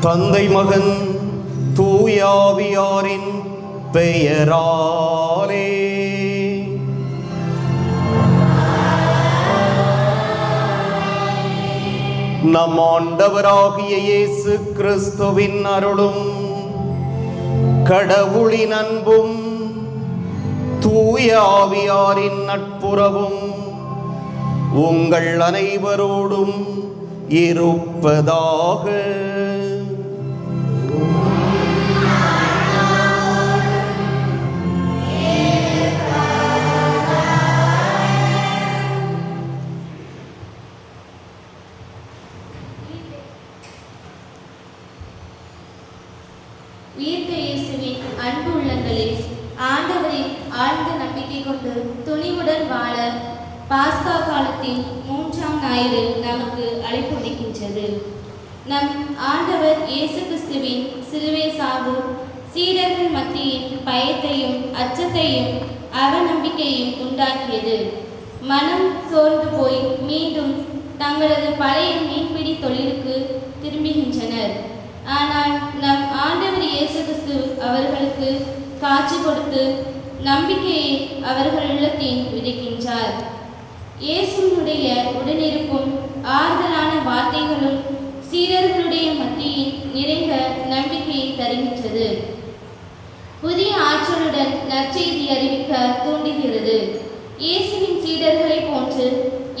தந்தை மகன் தூயாவியாரின் பெயராலே. நம் ஆண்டவராகிய இயேசு கிறிஸ்துவின் அருளும் கடவுளின் அன்பும் தூய ஆவியாரின் நட்புறவும் உங்கள் அனைவரோடும் இருப்பதாக. உயிர்த்த இயேசுவின் அன்பு உள்ளங்களே, ஆண்டவரின் ஆழ்ந்த நம்பிக்கை கொண்டு துணிவுடன் வாழ பாஸ்கா காலத்தின் 3ஆம் ஞாயிறு நமக்கு அழைப்பு விடுக்கின்றது. நம் ஆண்டவர் இயேசு கிறிஸ்துவின் சிலுவை சாவு சீடர்கள் மத்தியில் பயத்தையும் அச்சத்தையும் அவநம்பிக்கையும் உண்டாக்கியது. மனம் சோர்ந்து போய் மீண்டும் தங்களது பழைய மீன்பிடி தொழிலுக்கு திரும்புகின்றனர். ஆனால் நம் ஆண்டவர் இயேசு கிறிஸ்து அவர்களுக்கு காட்சி கொடுத்து நம்பிக்கையை அவர்கள் உள்ளத்தில் விதைக்கின்றார். இயேசுனுடைய உடனிருப்பும் ஆறுதலான வார்த்தைகளும் சீடர்களுடைய மத்தியில் நிறைந்த நம்பிக்கையை தருகின்றது. புதிய ஆற்றலுடன் நற்செய்தி அறிவிக்க தூண்டுகிறது. இயேசுவின் சீடர்களை போன்று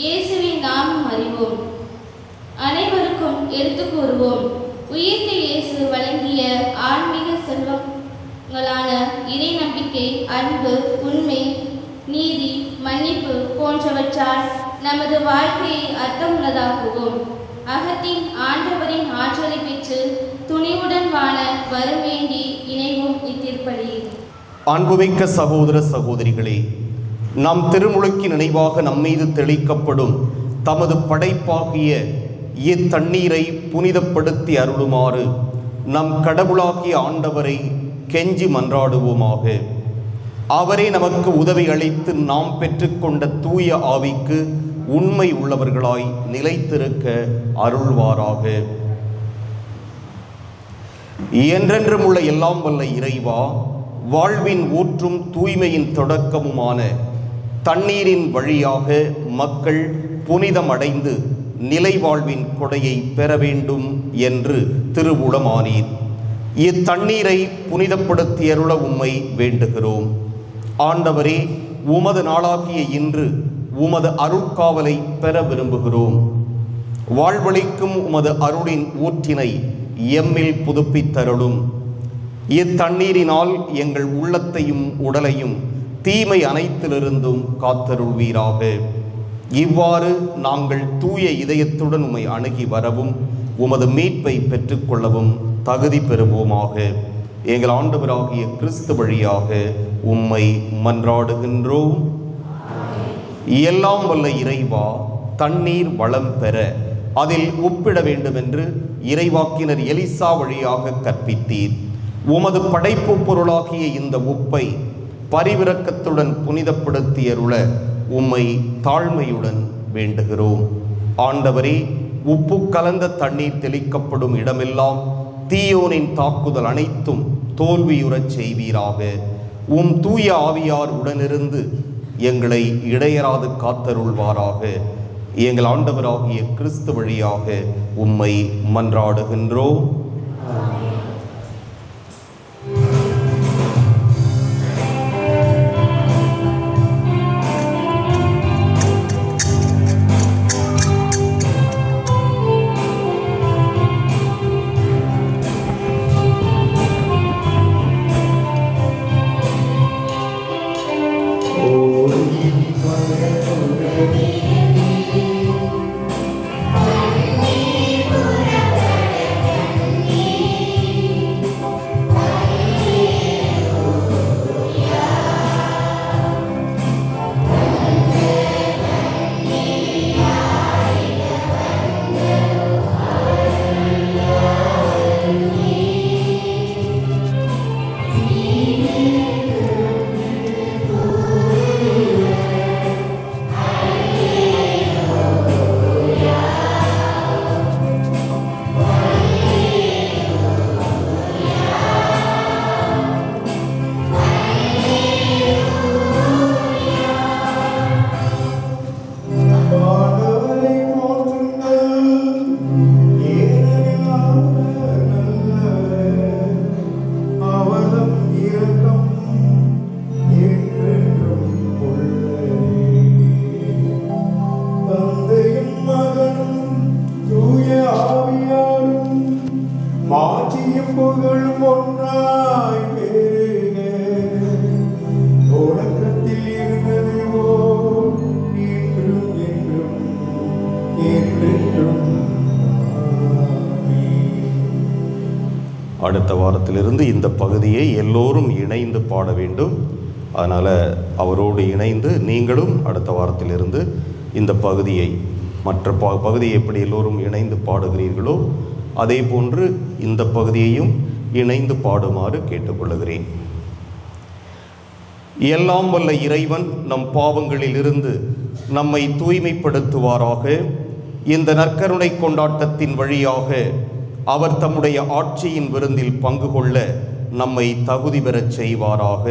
இயேசுவை நாமும் அறிவோம், அனைவருக்கும் எடுத்து கூறுவோம். உயிர்த்த இயேசு வழங்கிய ஆன்மீக செல்வங்களான இறை நம்பிக்கை, அன்பு, உண்மை, நீதி, மன்னிப்பு போன்றவற்றால் நமது வாழ்க்கையை அர்த்தமுள்ளதாக்குவோம். அகத்தின் ஆண்டவரின் ஆற்றலை பெற்று துணிவுடன் வாழ வரம் வேண்டி இணைவோம் இத்திருப்பலி. அன்புமிக்க சகோதர சகோதரிகளே, நம் திருமுழுக்கின் நினைவாக நம்மீது தெளிக்கப்படும் தமது படைப்பாகிய இத்தண்ணீரை புனிதப்படுத்தி அருளுமாறு நம் கடவுளாகிய ஆண்டவரை கெஞ்சி மன்றாடுவோமாக. அவரே நமக்கு உதவி அளித்து நாம் பெற்றுக்கொண்ட தூய ஆவிக்கு உண்மை உள்ளவர்களாய் நிலைத்திருக்க அருள்வாராக. என்றென்றும் உள்ள எல்லாம் வல்ல இறைவா, வாழ்வின் ஊற்றும் தூய்மையின் தொடக்கமுமான தண்ணீரின் வழியாக மக்கள் புனிதமடைந்து நிலை வாழ்வின் கொடையை பெற வேண்டும் என்று திருவுளமானீர். இத்தண்ணீரை புனிதப்படுத்தியருள உம்மை வேண்டுகிறோம். ஆண்டவரே, உமது நாளாகிய இன்று உமது அருட்காவலை பெற விரும்புகிறோம். வாழ்வளிக்கும் உமது அருளின் ஊற்றினை எம்மில் புதுப்பித்தருளும். இத்தண்ணீரினால் எங்கள் உள்ளத்தையும் உடலையும் தீமை அனைத்திலிருந்தும் காத்தருள்வீராக. இவ்வாறு நாங்கள் தூய இதயத்துடன் உம்மை அணுகி வரவும் உமது மீட்பை பெற்றுக்கொள்ளவும் தகுதி பெறுவோமாக. எங்கள் ஆண்டவராகிய கிறிஸ்து வழியாக உம்மை மன்றாடுகின்றோம். எல்லாம் வல்ல இறைவா, தண்ணீர் வளம் பெற அதில் உப்பிட வேண்டும் என்று இறைவாக்கினர் எலிசா வழியாக கற்பித்தீர். உமது படைப்பு பொருளாகிய இந்த உப்பை பரிவிரக்கத்துடன் புனிதப்படுத்தியருள உம்மை தாழ்மையுடன் வேண்டுகிறோம். ஆண்டவரே, உப்பு கலந்த தண்ணீர் தெளிக்கப்படும் இடமெல்லாம் தீயோனின் தாக்குதல் அனைத்தும் தோல்வியுறச் செய்வீராக. உம் தூய ஆவியார் உடனிருந்து எங்களை இடையராது காத்தருள்வாராக. எங்கள் ஆண்டவராகிய கிறிஸ்து வழியாக உம்மை மன்றாடுகின்றோம். அடுத்த வாரத்திலிருந்து இந்த பகுதியை எல்லோரும் இணைந்து பாட வேண்டும். அதனால் அவரோடு இணைந்து நீங்களும் அடுத்த வாரத்திலிருந்து இந்த பகுதியை மற்ற பகுதியை எப்படி எல்லோரும் இணைந்து பாடுகிறீர்களோ அதே போன்று இந்த பகுதியையும் இணைந்து பாடுமாறு கேட்டுக்கொள்கிறேன். எல்லாம் வல்ல இறைவன் நம் பாவங்களிலிருந்து நம்மை தூய்மைப்படுத்துவாராக. இந்த நற்கருணை கொண்டாட்டத்தின் வழியாக அவர் தம்முடைய ஆட்சியின் விருந்தில் பங்கு கொள்ள நம்மை தகுதி பெறச் செய்வாராக.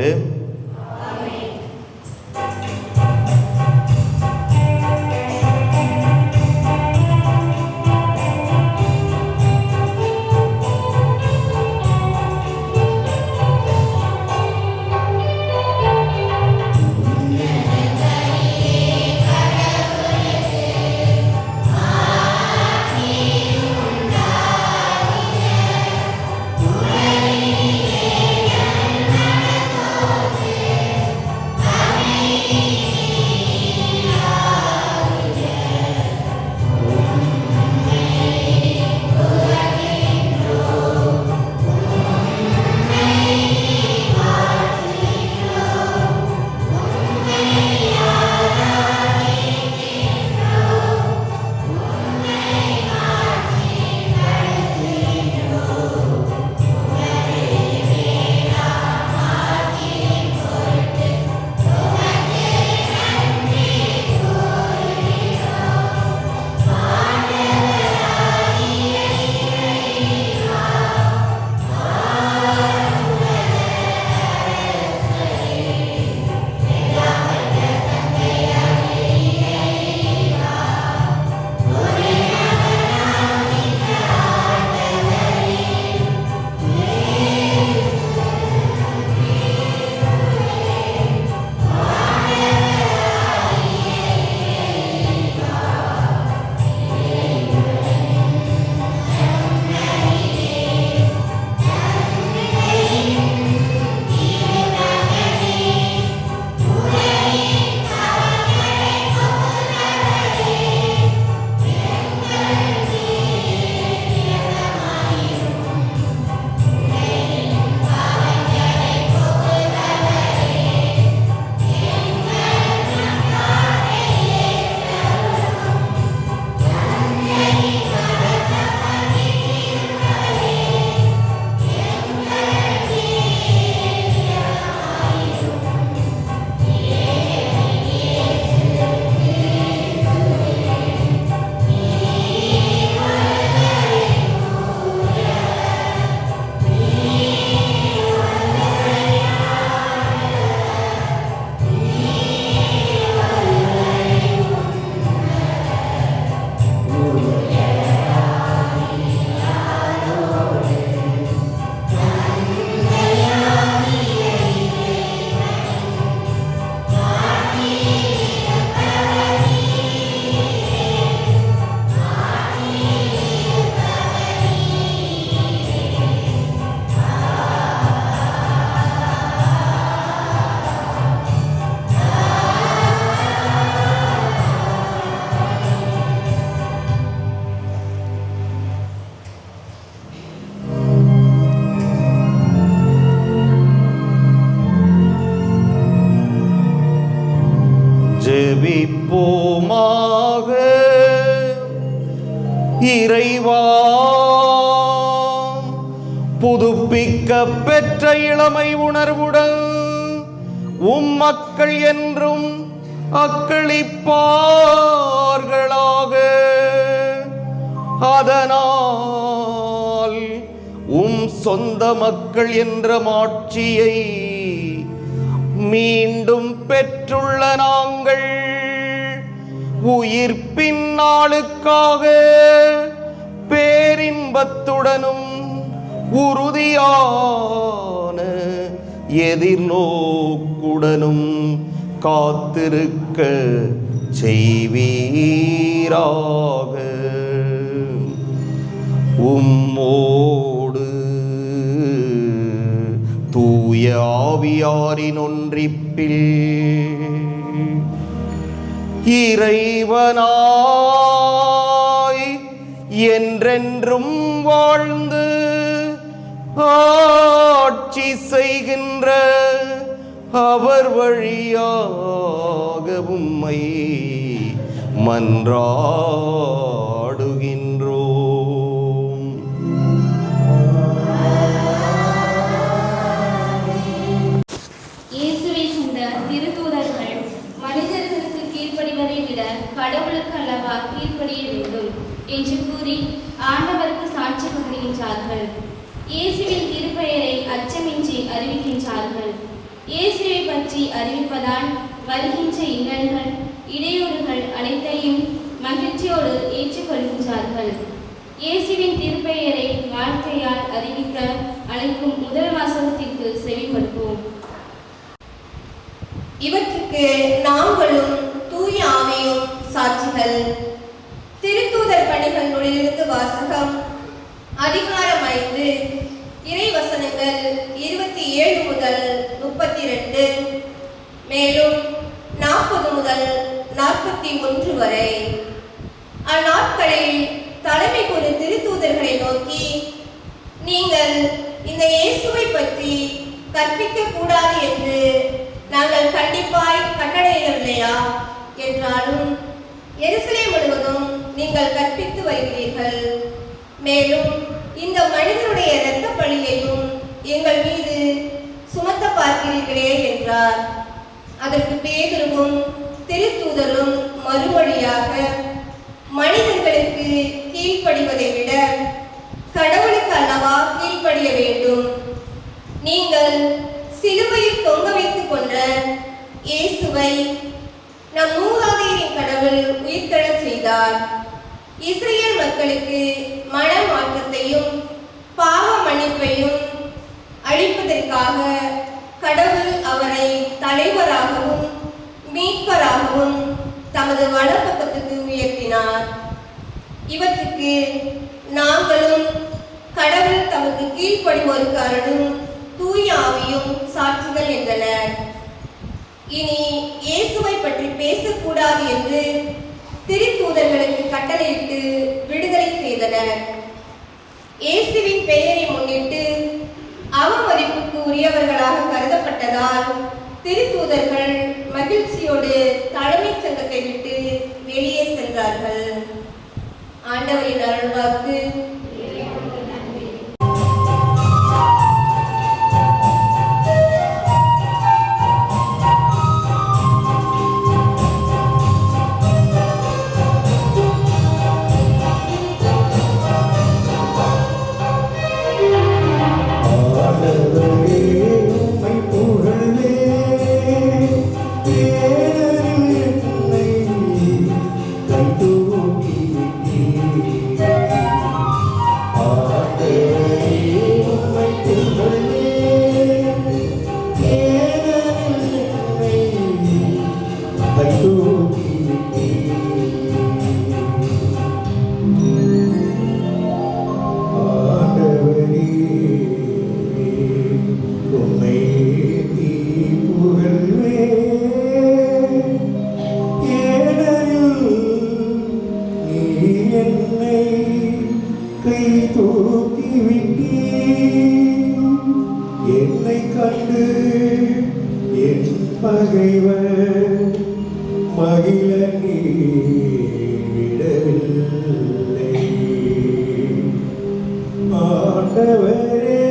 ஜெபிப்போமாக. இறைவா, புதுப்பிக்க பெற்ற இளமை உணர்வுடன் மக்கள் என்றும் அக்களிப்பார்களாக. அதனால் சொந்த மக்கள் என்ற மாட்சியை மீண்டும் பெற்றுள்ள நாங்கள் உயிர்ப்பின் நாளுக்காக பேரின்பத்துடனும் உறுதியான எதிர்நோக்குடனும் காத்திருக்க செய்வீராக. உம்மோடு தூய ஆவியாரின் ஒன்றிப்பில் இறைவனாய் என்றென்றும் வாழ்ந்து ஆட்சி செய்கின்ற அவர் வழியாக உம்மை மன்றாடுகின்றோம். இயேசுவை கொண்ட திருத்தூதர்கள் மனிதர்களுக்கு கீழ்ப்படிவதை விட கடவுளுக்கு அல்லவா கீழ்ப்படிய வேண்டும் என்று கூறி ஆண்டவருக்கு சாட்சி பகர்கின்றார்கள். இயேசுவின் திருப்பெயரை அச்சமின்றி அறிவிக்கின்றார்கள். இயேசுவை பற்றி அறிவிப்பதால் வருகின்ற இன்னல்கள், இடையூறுகள் அனைத்தையும் மகிழ்ச்சியோடு ஏற்றுக்கொள்கின்றார்கள். இயேசுவின் திருப்பெயரை வாழ்க்கையால் அறிவிக்க அழைக்கும் முதல் வாசகத்திற்கு செவிமடுப்போம். இவற்றுக்கு நாங்களும் தூய ஆவியும் சாட்சிகள். திருத்தூதர் பணிகள் நூலிலிருந்து வாசகம். அதிகாரம் 5, இறைவசனங்கள் 27 முதல் 32, மேலும் 40 முதல் 41 வரை. அந்நாட்களில் தலைமை குரு திருத்தூதர்களை நோக்கி, நீங்கள் இந்த இயேசுவை பற்றி கற்பிக்க கூடாது என்று நாங்கள் கண்டிப்பாய் கட்டளையிடவில்லையா என்றாலும் எருசலேம் முழுவதும் நீங்கள் கற்பித்து வருகிறீர்கள். மேலும் இந்த மனிதனுடைய இரத்த பழியையும் எங்கள் மீது சுமத்த பார்க்கிறீர்களே என்றார். அதற்கு பேதுருவும் திருத்தூதரும் மறுமொழியாக, மனிதர்களுக்கு கீழ்ப்படிவதை விட கடவுளுக்கு அல்லவா கீழ்ப்படிய வேண்டும். நீங்கள் சிலுவையில் தொங்க வைத்துக் கொண்ட இயேசுவை நம் மூதாதையரின் கடவுள் உயிர்த்தெழச் செய்தார். இஸ்ரேல் மக்களுக்கு மன மாற்றத்தையும் பாவ மன்னிப்பையும் அளிப்பதற்காக கடவுள் அவரை தலைவராகவும் மீட்பராகவும் தமது வலப்பக்கத்துக்கு உயர்த்தினார். இவற்றுக்கு நாங்களும் கடவுள் தமக்கு கீழ்ப்படிவோருக்கு அருளும் தூய ஆவியும் சாட்சிகள் என்றனர். இனி இயேசுவை பற்றி பேசக்கூடாது என்று திருத்தூதர்களுக்கு கட்டளையிட்டு விடுதலை செய்தனர். இயேசுவின் பெயரை முன்னிட்டு அவமதிப்புக்கு உரியவர்களாக கருதப்பட்டதால் திருத்தூதர்கள் மகிழ்ச்சியோடு தலைமைச் சங்கத்தை விட்டு வெளியே சென்றார்கள். ஆண்டவரின் அருள்வாக்கு. என்னை கண்டு என் பகைவர் மகிழ நீ விடவில்லை. ஆண்டவரே,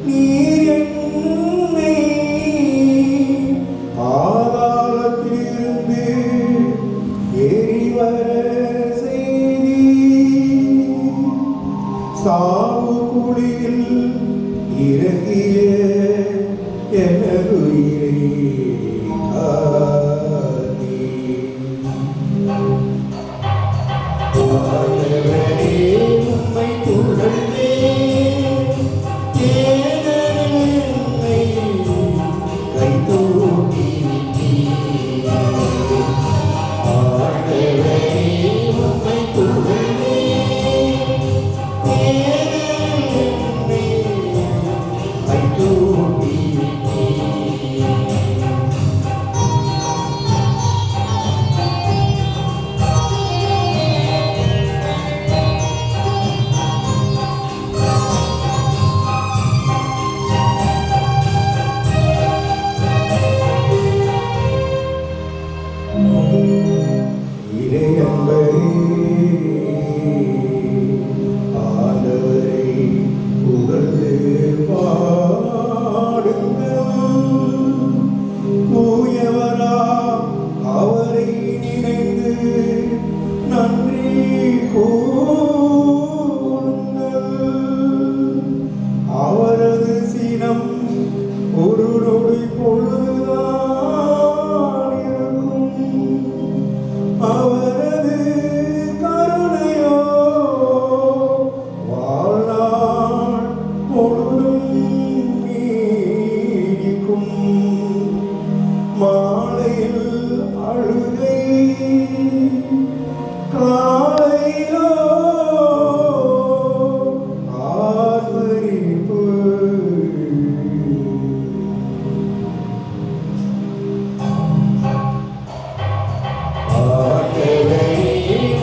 நீர் என்னை ஆதாரத்திலிருந்து எரிவர செய்தி சாவு குழியில் இறங்கிய எனதுயிரை காத்தீர். இறையன்பரே, ஆண்டவரை புகழ்ந்து பாடுங்கள். தூயவரா அவரை நினைந்து நன்றி கூறுங்கள். அவரது சினம் ஒரு நொடி பொழுதுதான் இருக்கும். அவரது கருணையோ வாழ்நாள் பொழுதும் நீடிக்கும். மாலையில் அழுகை, காலையிலோ ஆர்ப்பரிப்பு. ஆண்டவரே,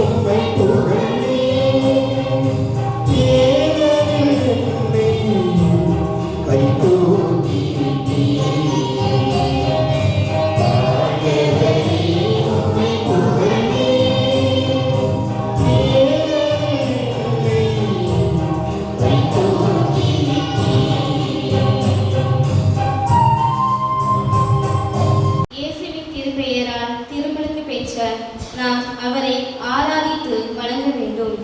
உம்மை புகழ்ந்தேன். ஏனெனில் என்னை கைதூக்கி இயேசுவின் திருப்பெயரால் திருமணத்து பெற்ற நாம் அவரை ஆராதித்து வணங்க வேண்டும்.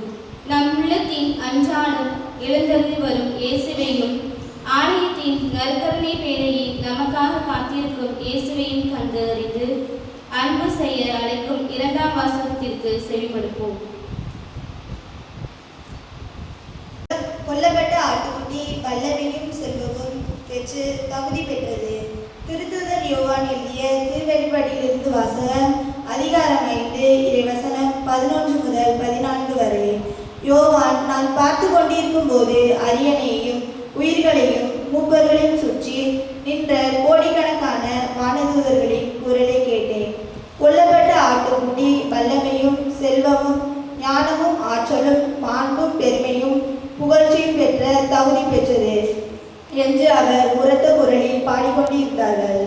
நம் உள்ளத்தின் அன்றாடம் எழுந்தருளி வரும் இயேசுவையும் ஆலயத்தின் நற்கருணை பேழையில் நமக்காக காத்திருக்கும் இயேசுவையும் கண்டு அறிந்து அன்பு செய்ய அழைக்கும் 2ஆம் வாசகத்திற்கு செவிமடுப்போம். கொல்லப்பட்ட ஆட்டுக்குட்டி வல்லமையும் செல்வமும் பெற்று தகுதி பெற்றது. திருத்தூதர் யோவான் எழுதிய திருவெளிப்பாட்டிலிருந்து வாசகம். அதிகாரம் 5 இறைவசனம் 11 முதல் 14 வரை. யோவான், நான் பார்த்து கொண்டிருக்கும் போது அரியணையையும் உயிர்களையும் மூப்பர்களையும் சுற்றி நின்ற கோடிக்கணக்கான வானதூதர்களின் குரலை கேட்டேன். கொல்லப்பட்ட ஆட்டுக்குட்டி வல்லமையும் செல்வமும் ஞானமும் ஆற்றலும் மாண்பும் பெருமையும் புகழ்ச்சியும் பெற்ற தகுதி பெற்றது என்று அவர் உரத்த குரலில் பாடிக்கொண்டிருந்தார்கள்.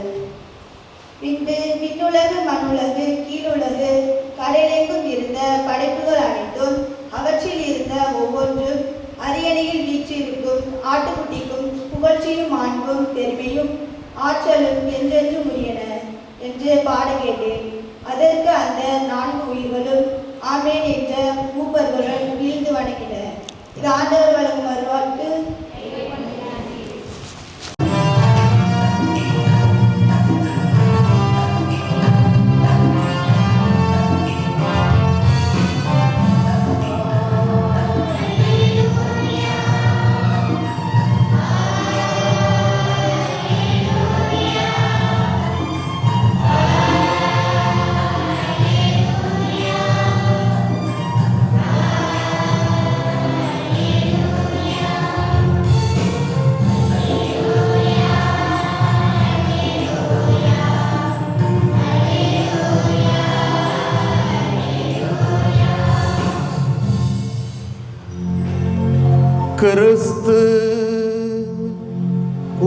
பின்பு விண்ணுலகு, மண்ணுலகு, கீழுலகு, கடலெங்கும் இருந்த படைப்புகள் அனைத்தும் அவற்றில் இருந்த ஒவ்வொன்றும் அரியணையில் வீற்றிருக்கும் ஆட்டுக்குட்டிக்கும் புகழ்ச்சியும் மாண்பும் பெருமையும் ஆற்றலும் என்றென்றும் உரியன என்று பாட கேட்டேன். அதற்கு அந்த 4 உயிர்களும் ஆமேன் என்ற மூப்பர்களுடன் வீழ்ந்து வணங்கின. இது ஆண்டவர் வழங்கும் அருள்வாக்கு. கிறிஸ்து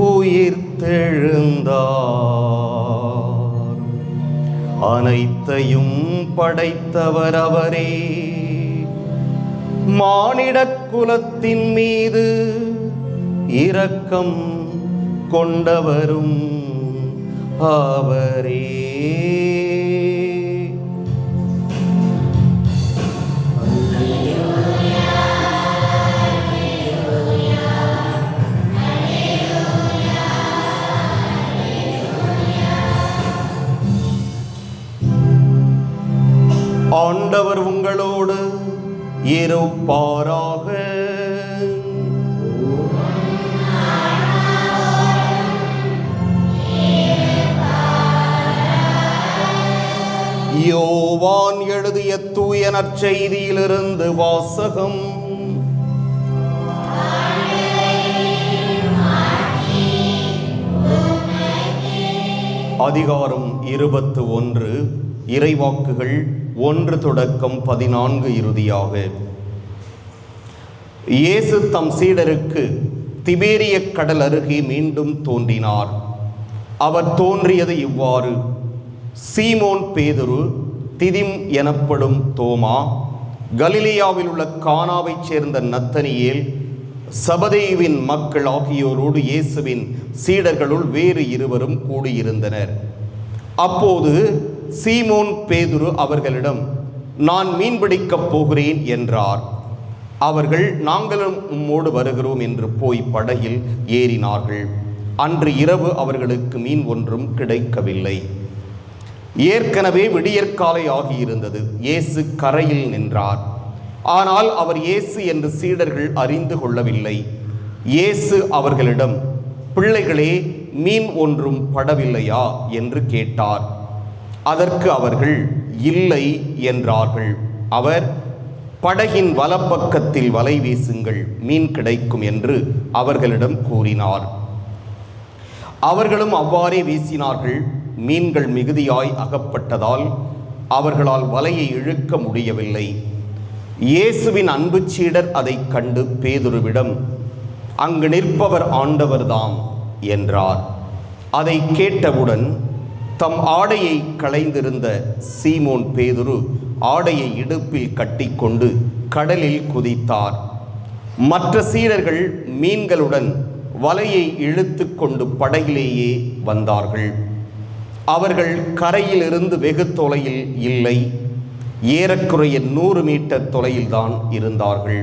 உயிர்த்தெழுந்தார். அனைத்தையும் படைத்தவர் அவரே. மானிடக் குலத்தின் மீது இரக்கம் கொண்டவரும் அவரே. ஆண்டவர் உங்களோடு இருப்பாராக. யோவான் எழுதிய தூய நற்செய்தியிலிருந்து வாசகம். அதிகாரம் 21, இறைவாக்குகள் 1 தொடக்கம் 14 இறுதியாக. இயேசு தம் சீடருக்கு திபேரிய கடல் அருகே மீண்டும் தோன்றினார். அவர் தோன்றியது இவ்வாறு: சீமோன் பேதுரு, திதிம் எனப்படும் தோமா, கலிலேயாவில் உள்ள கானாவைச் சேர்ந்த நத்தனியேல், சபதேயுவின் மக்கள் ஆகியோரோடு இயேசுவின் சீடர்களுள் வேறு இருவரும் கூடியிருந்தனர். அப்போது சீமோன் பேதுரு அவர்களிடம், நான் மீன்பிடிக்கப் போகிறேன் என்றார். அவர்கள், நாங்களும் உம்மோடு வருகிறோம் என்று போய் படகில் ஏறினார்கள். அன்று இரவு அவர்களுக்கு மீன் ஒன்றும் கிடைக்கவில்லை. ஏற்கனவே விடியற்காலை ஆகியிருந்தது. இயேசு கரையில் நின்றார். ஆனால் அவர் இயேசு என்று சீடர்கள் அறிந்து கொள்ளவில்லை. இயேசு அவர்களிடம், பிள்ளைகளே, மீன் ஒன்றும் படவில்லையா என்று கேட்டார். அதற்கு அவர்கள் இல்லை என்றார்கள். அவர், படகின் வலப்பக்கத்தில் வலை வீசுங்கள், மீன் கிடைக்கும் என்று அவர்களிடம் கூறினார். அவர்களும் அவ்வாறே வீசினார்கள். மீன்கள் மிகுதியாய் அகப்பட்டதால் அவர்களால் வலையை இழுக்க முடியவில்லை. இயேசுவின் அன்பு சீடர் அதை கண்டு பேதுருவிடம், அங்கு நிற்பவர் ஆண்டவர்தாம் என்றார். அதை கேட்டவுடன் தம் ஆடையை களைந்திருந்த சீமோன் பேதுரு ஆடையை இடுப்பில் கட்டிக்கொண்டு கடலில் குதித்தார். மற்ற சீடர்கள் மீன்களுடன் வலையை இழுத்து கொண்டு படகிலேயே வந்தார்கள். அவர்கள் கரையிலிருந்து வெகு தொலையில் இல்லை, ஏறக்குறைய 100 மீட்டர் தொலையில்தான் இருந்தார்கள்.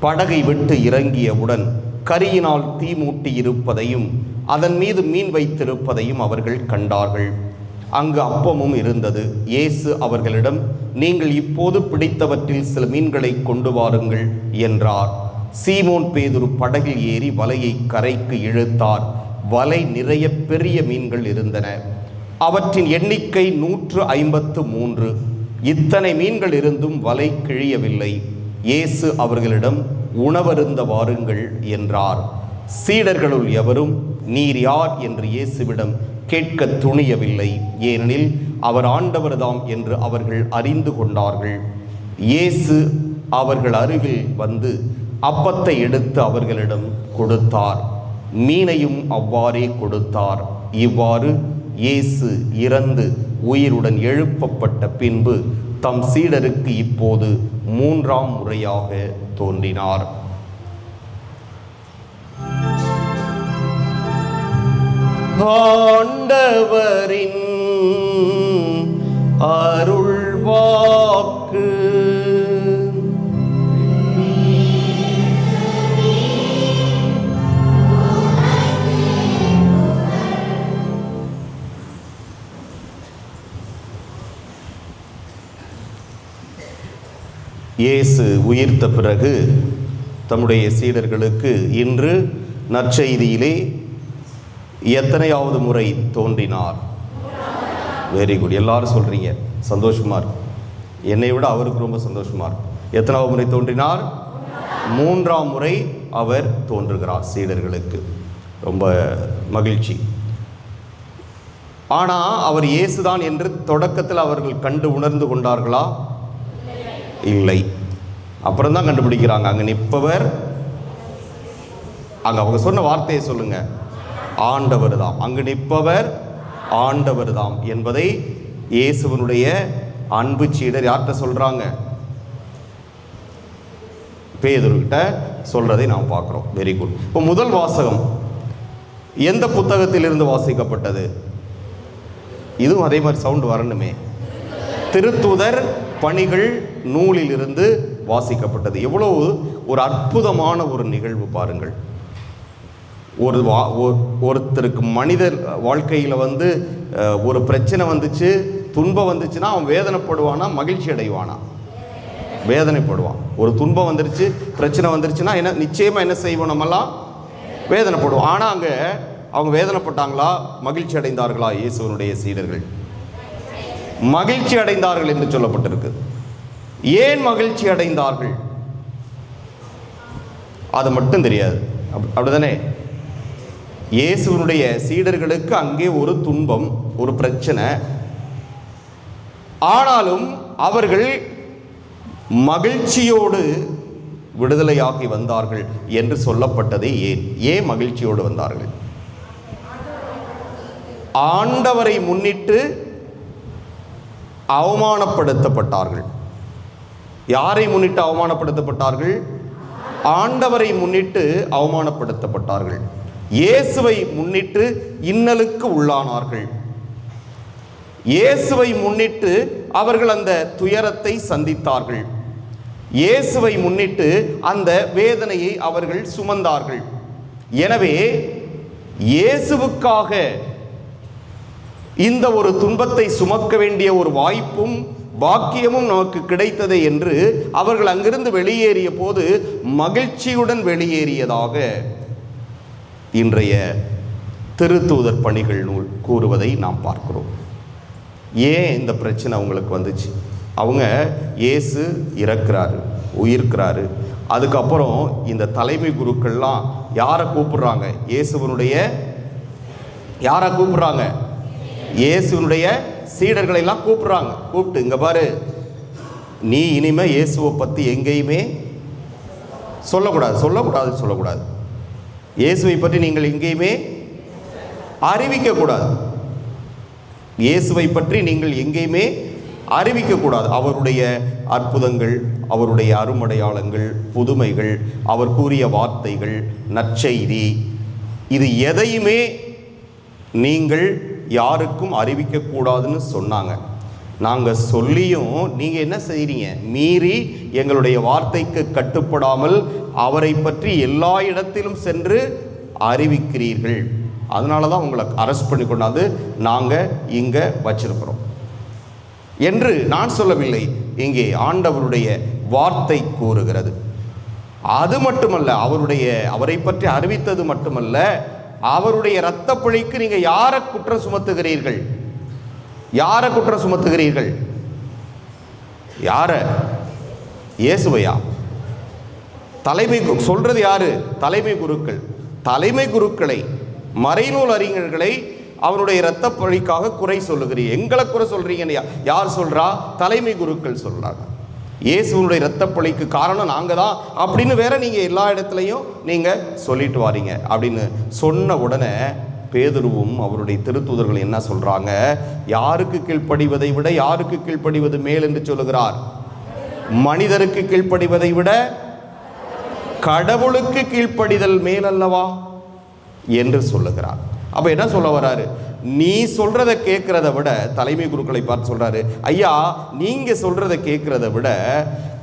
படகை விட்டு இறங்கியவுடன் கரியினால் தீ மூட்டி இருப்பதையும் அதன் மீது மீன் வைத்திருப்பதையும் அவர்கள் கண்டார்கள். அங்கு அப்பமும் இருந்தது. இயேசு அவர்களிடம், நீங்கள் இப்போது பிடித்தவற்றில் சில மீன்களை கொண்டு வாருங்கள் என்றார். சீமோன் பேதுரு படகில் ஏறி வலையை கரைக்கு இழுத்தார். வலை நிறைய பெரிய மீன்கள் இருந்தன. அவற்றின் எண்ணிக்கை 153. இத்தனை மீன்கள் இருந்தும் வலை கிழியவில்லை. இயேசு அவர்களிடம், உணவருந்த வாருங்கள் என்றார். சீடர்களுள் எவரும் நீர் யார் என்று இயேசுவிடம் கேட்க துணியவில்லை. ஏனெனில் அவர் ஆண்டவர்தாம் என்று அவர்கள் அறிந்து கொண்டார்கள். இயேசு அவர்கள் அருகில் வந்து அப்பத்தை எடுத்து அவர்களிடம் கொடுத்தார். மீனையும் அவ்வாறே கொடுத்தார். இவ்வாறு இயேசு இறந்து உயிருடன் எழுப்பப்பட்ட பின்பு தம் சீடருக்கு இப்போது 3ஆம் முறையாக தோன்றினார். ஆண்டவரின் அருள்வாக்கு. இயேசு உயிர்த்த பிறகு தம்முடைய சீடர்களுக்கு இன்று நற்செய்தியிலே எத்தனையாவது முறை தோன்றினார்? வெரி குட், எல்லாரும் சொல்றீங்க, சந்தோஷமா இருக்கு. என்னை விட அவருக்கு ரொம்ப சந்தோஷமா இருக்கு. எத்தனாவது முறை தோன்றினார்? 3ஆம் முறை அவர் தோன்றுகிறார் சீடர்களுக்கு. ரொம்ப மகிழ்ச்சி. ஆனால் அவர் இயேசுதான் என்று தொடக்கத்தில் அவர்கள் கண்டு உணர்ந்து கொண்டார்களா? இல்லை. அப்புறம் தான் கண்டுபிடிக்கிறாங்க. அங்கே நிற்பவர், அங்கே அவங்க சொன்ன வார்த்தையை சொல்லுங்க, ஆண்டவர் தாம். அங்கு நிற்பவர் ஆண்டவர் தாம் என்பதை இயேசுவனுடைய அன்பு சீடர் யார்கிட்ட சொல்றாங்க? பேதுருகிட்ட சொல்றதை நாம் பார்க்கிறோம். Very good. இப்போ முதல் வாசகம் எந்த புத்தகத்திலிருந்து வாசிக்கப்பட்டது? இதுவும் அதே மாதிரி சவுண்ட் வரணுமே. திருத்தூதர் பணிகள் நூலிலிருந்து வாசிக்கப்பட்டது. எவ்வளவு ஒரு அற்புதமான ஒரு நிகழ்வு பாருங்கள். ஒருத்தருக்கு மனிதர் வாழ்க்கையில் ஒரு பிரச்சனை வந்துச்சு, துன்பம் வந்துச்சுன்னா அவன் வேதனைப்படுவானா மகிழ்ச்சி அடைவானா? வேதனைப்படுவான். ஒரு துன்பம் வந்துருச்சு, பிரச்சனை வந்துருச்சுன்னா நிச்சயமாக என்ன செய்வோம்? நம்மெல்லாம் வேதனைப்படுவோம். ஆனால் அங்கே அவங்க வேதனைப்பட்டாங்களா, மகிழ்ச்சி அடைந்தார்களா? இயேசுவனுடைய சீடர்கள் மகிழ்ச்சி அடைந்தார்கள் என்று சொல்லப்பட்டிருக்கு. ஏன் மகிழ்ச்சி அடைந்தார்கள் அது மட்டும் தெரியாது. அப்படிதானே? இயேசுவனுடைய சீடர்களுக்கு அங்கே ஒரு துன்பம், ஒரு பிரச்சனை. ஆனாலும் அவர்கள் மகிழ்ச்சியோடு விடுதலையாகி வந்தார்கள் என்று சொல்லப்பட்டதே ஏன் மகிழ்ச்சியோடு வந்தார்கள்? ஆண்டவரை முன்னிட்டு அவமானப்படுத்தப்பட்டார்கள். யாரை முன்னிட்டு அவமானப்படுத்தப்பட்டார்கள்? ஆண்டவரை முன்னிட்டு அவமானப்படுத்தப்பட்டார்கள். இயேசுவை முன்னிட்டு இன்னலுக்கு உள்ளானார்கள். இயேசுவை முன்னிட்டு அவர்கள் அந்த துயரத்தை சந்தித்தார்கள். இயேசுவை முன்னிட்டு அந்த வேதனையை அவர்கள் சுமந்தார்கள். எனவே இயேசுவுக்காக இந்த ஒரு துன்பத்தை சுமக்க வேண்டிய ஒரு வாய்ப்பும் பாக்கியமும் நமக்கு கிடைத்தது என்று அவர்கள் அங்கிருந்து வெளியேறிய போது மகிழ்ச்சியுடன் வெளியேறியதாக இன்றைய திருத்தூதர் பணிகள் நூல் கூறுவதை நாம் பார்க்கிறோம். ஏன் இந்த பிரச்சனை அவங்களுக்கு வந்துச்சு? அவங்க இயேசு இறக்குறாரு, உயிர்க்கிறாரு. அதுக்கப்புறம் இந்த தலைமை குருக்கள்லாம் யாரை கூப்பிடுறாங்க? இயேசுவனுடைய யாரை கூப்பிடுறாங்க? இயேசுவனுடைய சீடர்களை எல்லாம் கூப்பிடுறாங்க. கூப்பிட்டு, இங்க பாரு, நீ இனிமே இயேசுவை பற்றி எங்கேயுமே சொல்லக்கூடாது. இயேசுவை பற்றி நீங்கள் எங்கேயுமே அறிவிக்கக்கூடாது. இயேசுவை பற்றி நீங்கள் எங்கேயுமே அறிவிக்கக்கூடாது. அவருடைய அற்புதங்கள், அவருடைய அருமடையாளங்கள், புதுமைகள், அவர் கூறிய வார்த்தைகள், நற்செய்தி, இது எதையுமே நீங்கள் யாருக்கும் அறிவிக்கக்கூடாதுன்னு சொன்னாங்க. நாங்கள் சொல்லியும் நீங்கள் என்ன செய்கிறீங்க? மீறி எங்களுடைய வார்த்தைக்கு கட்டுப்படாமல் அவரை பற்றி எல்லா இடத்திலும் சென்று அறிவிக்கிறீர்கள். அதனால தான் உங்களை அரெஸ்ட் பண்ணி கொண்டாந்து நாங்கள் இங்கே வச்சிருக்கிறோம் என்று நான் சொல்லவில்லை. இங்கே ஆண்டவருடைய வார்த்தை கூறுகிறது. அது மட்டுமல்ல, அவரை பற்றி அறிவித்தது மட்டுமல்ல, அவருடைய இரத்த பழிக்கு நீங்கள் யாரை குற்றம் சுமத்துகிறீர்கள்? யார? இயேசுவையா? தலைமை சொல்றது யாரு? தலைமை குருக்கள். தலைமை குருக்களை, மறைநூல் அறிஞர்களை அவருடைய இரத்த பழிக்காக குறை சொல்லுகிறீங்க. எங்களை குறை சொல்றீங்கன்னு யார் சொல்றா? தலைமை குருக்கள் சொல்றாங்க. இயேசுனுடைய இரத்த பழிக்கு காரணம் நாங்கள் தான் அப்படின்னு வேற நீங்கள் எல்லா இடத்துலையும் நீங்கள் சொல்லிட்டு வாரீங்க அப்படின்னு சொன்ன உடனே பேதுருவும் அவருடைய திருத்தூதர்கள் என்ன சொல்றாங்க? யாருக்கு கீழ்ப்படிவதை விட யாருக்கு கீழ்ப்படிவது மேல் என்று சொல்லுகிறார்? மனிதருக்கு கீழ்ப்படிவதை விட கடவுளுக்கு கீழ்ப்படிதல் மேல் அல்லவா என்று சொல்லுகிறார். அப்ப என்ன சொல்ல வராரு? நீ சொல்றதை கேட்கிறத விட, தலைமை குருக்களை பார்த்து சொல்றாரு, ஐயா நீங்க சொல்றதை கேட்கிறத விட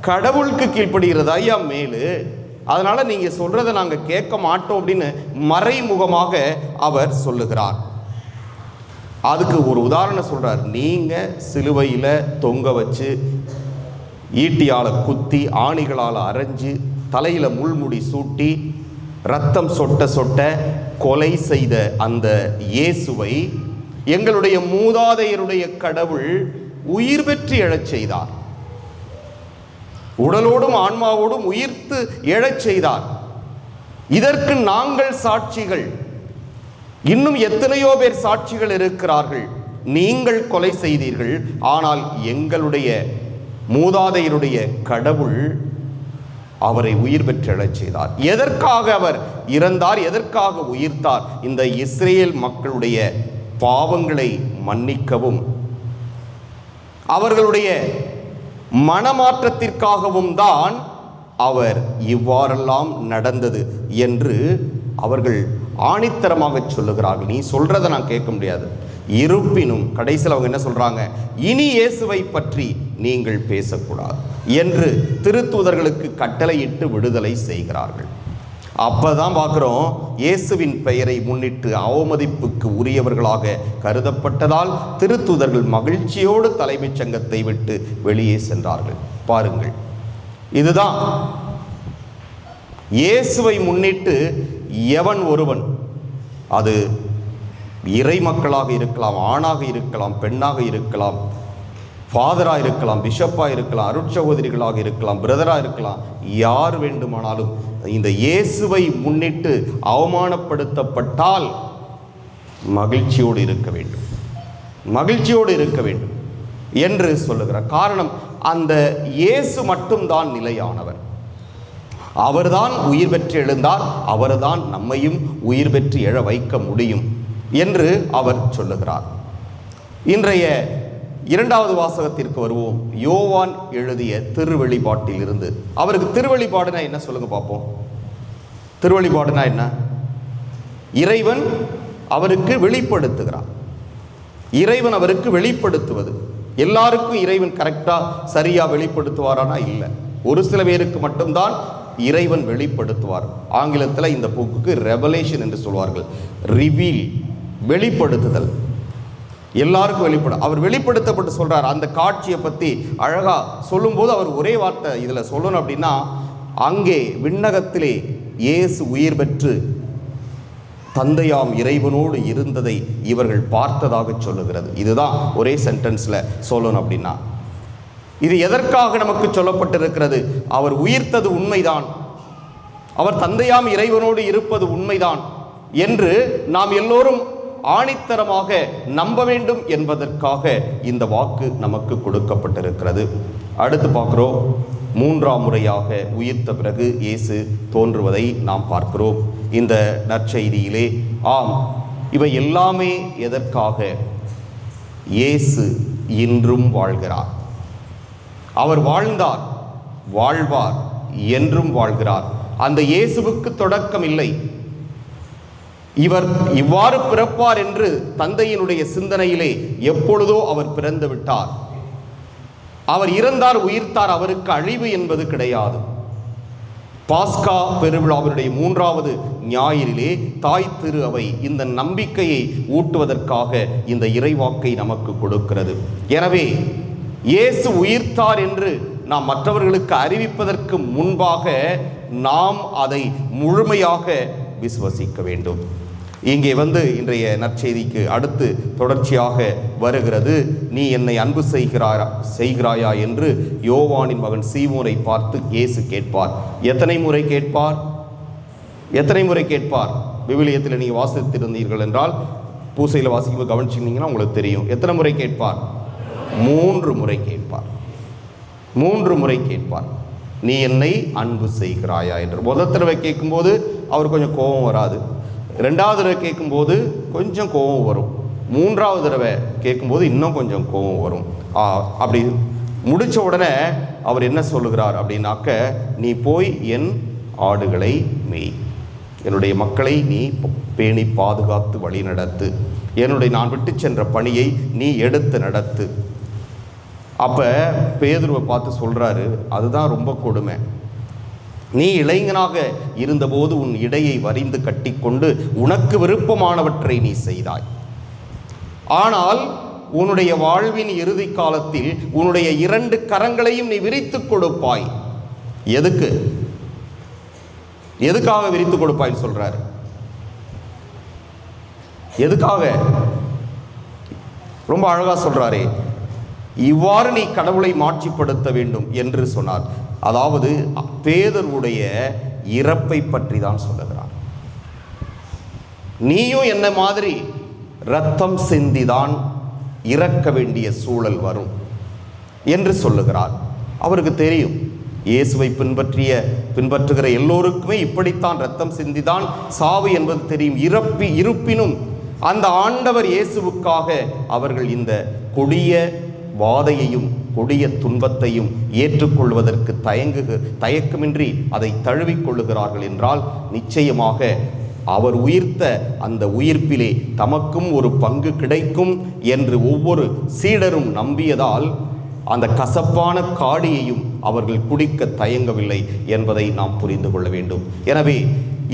கடவுளுக்கு கீழ்ப்படுகிறது ஐயா மேலு, அதனால நீங்க சொல்றதை நாங்க கேட்க மாட்டோம் அப்படின்னு மறைமுகமாக அவர் சொல்லுகிறார். அதுக்கு ஒரு உதாரணம் சொல்றார். நீங்க சிலுவையில தொங்க வச்சு ஈட்டியால குத்தி ஆணிகளால் அரைஞ்சு தலையில முள்முடி சூட்டி ரத்தம் சொட்ட சொட்ட கொலை செய்த அந்த இயேசுவை எங்களுடைய மூதாதையருடைய கடவுள் உயிர் பெற்று எழச் செய்தார். உடலோடும் ஆன்மாவோடும் உயிர்த்து எழச் செய்தார். இதற்கு நாங்கள் சாட்சிகள். இன்னும் எத்தனையோ பேர் சாட்சிகள் இருக்கிறார்கள். நீங்கள் கொலை செய்தீர்கள், ஆனால் எங்களுடைய மூதாதையருடைய கடவுள் அவரை உயிர் பெற்று எழச் செய்தார். எதற்காக அவர் இறந்தார்? எதற்காக உயிர்த்தார்? இந்த இஸ்ரேல் மக்களுடைய பாவங்களை மன்னிக்கவும் அவர்களுடைய மனமாற்றத்திற்காகவும் தான் அவர் இவ்வாறெல்லாம் நடந்தது என்று அவர்கள் ஆணித்தரமாக சொல்லுகிறார்கள். நீ சொல்றதை நான் கேட்க முடியாது. இருப்பினும் கடைசியில் அவங்க என்ன சொல்றாங்க? இனி இயேசுவை பற்றி நீங்கள் பேசக்கூடாது என்று திருத்தூதர்களுக்கு கட்டளையிட்டு விடுதலை செய்கிறார்கள். அப்பதான் பார்க்கிறோம், இயேசுவின் பெயரை முன்னிட்டு அவமதிப்புக்கு உரியவர்களாக கருதப்பட்டதால் திருத்தூதர்கள் மகிழ்ச்சியோடு தலைமைச் சங்கத்தை விட்டு வெளியே சென்றார்கள். பாருங்கள், இதுதான் இயேசுவை முன்னிட்டு எவன் ஒருவன், அது இறை மக்களாக இருக்கலாம், ஆணாக இருக்கலாம், பெண்ணாக இருக்கலாம், ஃபாதராக இருக்கலாம், பிஷப்பாக இருக்கலாம், அருட்சகோதரிகளாக இருக்கலாம், பிரதராக இருக்கலாம், யார் வேண்டுமானாலும் இந்த இயேசுவை முன்னிட்டு அவமானப்படுத்தப்பட்டால் மகிழ்ச்சியோடு இருக்க வேண்டும், மகிழ்ச்சியோடு இருக்க வேண்டும் என்று சொல்லுகிறார். காரணம், அந்த இயேசு மட்டும்தான் நிலையானவர். அவர்தான் உயிர் பெற்று எழுந்தார், அவர்தான் நம்மையும் உயிர் பெற்று எழ வைக்க முடியும் என்று அவர் சொல்லுகிறார். இன்றைய இரண்டாவது வாசகத்திற்கு வருவோம். யோவான் எழுதிய திருவெளிப்பாட்டில் இருந்து. அவருக்கு திருவெளிப்பாடுனா என்ன சொல்லுங்க பார்ப்போம். திருவெளிப்பாடுனா என்ன? இறைவன் அவருக்கு வெளிப்படுத்துகிறார். இறைவன் அவருக்கு வெளிப்படுத்துவது. எல்லாருக்கும் இறைவன் கரெக்டா சரியா வெளிப்படுத்துவாரானா இல்லை. ஒரு சில பேருக்கு மட்டும்தான் இறைவன் வெளிப்படுத்துவார். ஆங்கிலத்தில் இந்த போக்குக்கு ரெவலேஷன் என்று சொல்வார்கள். ரிவீல், வெளிப்படுத்துதல். எல்லாருக்கும் வெளிப்படும். அவர் வெளிப்படுத்தப்பட்டு சொல்றார். அந்த காட்சியை பற்றி அழகா சொல்லும்போது அவர் ஒரே வார்த்தை இதில் சொல்லணும் அப்படின்னா, அங்கே விண்ணகத்திலே இயேசு உயிர் பெற்று தந்தையாம் இறைவனோடு இருந்ததை இவர்கள் பார்த்ததாக சொல்லுகிறது. இதுதான் ஒரே சென்டென்ஸில் சொல்லணும் அப்படின்னா. இது எதற்காக நமக்கு சொல்லப்பட்டிருக்கிறது? அவர் உயிர்த்தது உண்மைதான், அவர் தந்தையாம் இறைவனோடு இருப்பது உண்மைதான் என்று நாம் எல்லோரும் ஆணித்தரமாக நம்ப வேண்டும் என்பதற்காக இந்த வாக்கு நமக்கு கொடுக்கப்பட்டிருக்கிறது. அடுத்து பார்க்கிறோம். மூன்றாம் முறையாக உயிர்த்த பிறகு இயேசு தோன்றுவதை நாம் பார்க்கிறோம் இந்த நற்செய்தியிலே. ஆம், இவை எல்லாமே எதற்காக? இயேசு இன்றும் வாழ்கிறார். அவர் வாழ்ந்தார், வாழ்வார், என்றும் வாழ்கிறார். அந்த இயேசுவுக்கு தொடக்கம் இல்லை. இவர் இவ்வாறு பிறப்பார் என்று தந்தையினுடைய சிந்தனையிலே எப்பொழுதோ அவர் பிறந்து விட்டார். அவர் இறந்தார், உயிர்த்தார், அவருக்கு அழிவு என்பது கிடையாது. பாஸ்கா பெருவிழாவினுடைய 3வது ஞாயிறிலே தாய் திரு அவை இந்த நம்பிக்கையை ஊட்டுவதற்காக இந்த இறைவாக்கை நமக்கு கொடுக்கிறது. எனவே இயேசு உயிர்த்தார் என்று நாம் மற்றவர்களுக்கு அறிவிப்பதற்கு முன்பாக நாம் அதை முழுமையாக விசுவசிக்க வேண்டும். இங்கே இன்றைய நற்செய்திக்கு அடுத்து தொடர்ச்சியாக வருகிறது. நீ என்னை அன்பு செய்கிறாயா என்று யோவானின் மகன் சீமோனை பார்த்து இயேசு கேட்பார். எத்தனை முறை கேட்பார்? எத்தனை முறை கேட்பார்? விவிலியத்தில் நீங்கள் வாசித்திருந்தீர்கள் என்றால், பூசையில் வாசிக்கும்போது கவனிச்சிருந்தீங்கன்னா உங்களுக்கு தெரியும். எத்தனை முறை கேட்பார்? 3 முறை கேட்பார். 3 முறை கேட்பார். நீ என்னை அன்பு செய்கிறாயா என்று. முதல் தடவை கேட்கும்போது அவர் கொஞ்சம் கோபம் வராது. 2வது தடவை கேட்கும்போது கொஞ்சம் கோபம் வரும். 3வது தடவை கேட்கும்போது இன்னும் கொஞ்சம் கோபம் வரும். அப்படி முடித்த உடனே அவர் என்ன சொல்லுகிறார் அப்படின்னாக்க, நீ போய் என் ஆடுகளை மேய், என்னுடைய மக்களை நீ பேணி பாதுகாத்து வழி நடத்து, நான் விட்டு சென்ற பணியை நீ எடுத்து நடத்து. அப்போ பேதுருவை பார்த்து சொல்கிறாரு, அதுதான் ரொம்ப கொடுமை. நீ இளைஞனாக இருந்தபோது உன் இடையை வரிந்து கட்டிக்கொண்டு உனக்கு விருப்பமானவற்றை நீ செய்தாய். ஆனால் உன்னுடைய வாழ்வின் இறுதி காலத்தில் உன்னுடைய 2 கரங்களையும் நீ விரித்து கொடுப்பாய். எதுக்காக விரித்து கொடுப்பாய்ன்னு சொல்றாரு? எதுக்காக? ரொம்ப அழகா சொல்றாரே, இவ்வாறு நீ கடவுளை மாட்சிப்படுத்த வேண்டும் என்று சொன்னார். அதாவது பேதுருவுடைய இறப்பை பற்றி தான் சொல்லுகிறார். நீயும் என்ன மாதிரி இரத்தம் சிந்திதான் இறக்க வேண்டிய சூழல் வரும் என்று சொல்லுகிறார். அவருக்கு தெரியும், இயேசுவை பின்பற்றுகிற எல்லோருக்குமே இப்படித்தான் இரத்தம் சிந்திதான் சாவு என்பது தெரியும். இருப்பினும் அந்த ஆண்டவர் இயேசுவுக்காக அவர்கள் இந்த கொடிய வாதையையும் கொடிய துன்பத்தையும் ஏற்றுக்கொள்வதற்கு தயக்கமின்றி அதை தழுவிக்கொள்ளுகிறார்கள் என்றால், நிச்சயமாக அவர் உயிர்த்த அந்த உயிர்ப்பிலே தமக்கும் ஒரு பங்கு கிடைக்கும் என்று ஒவ்வொரு சீடரும் நம்பியதால் அந்த கசப்பான காடியையும் அவர்கள் குடிக்க தயங்கவில்லை என்பதை நாம் புரிந்து கொள்ள வேண்டும். எனவே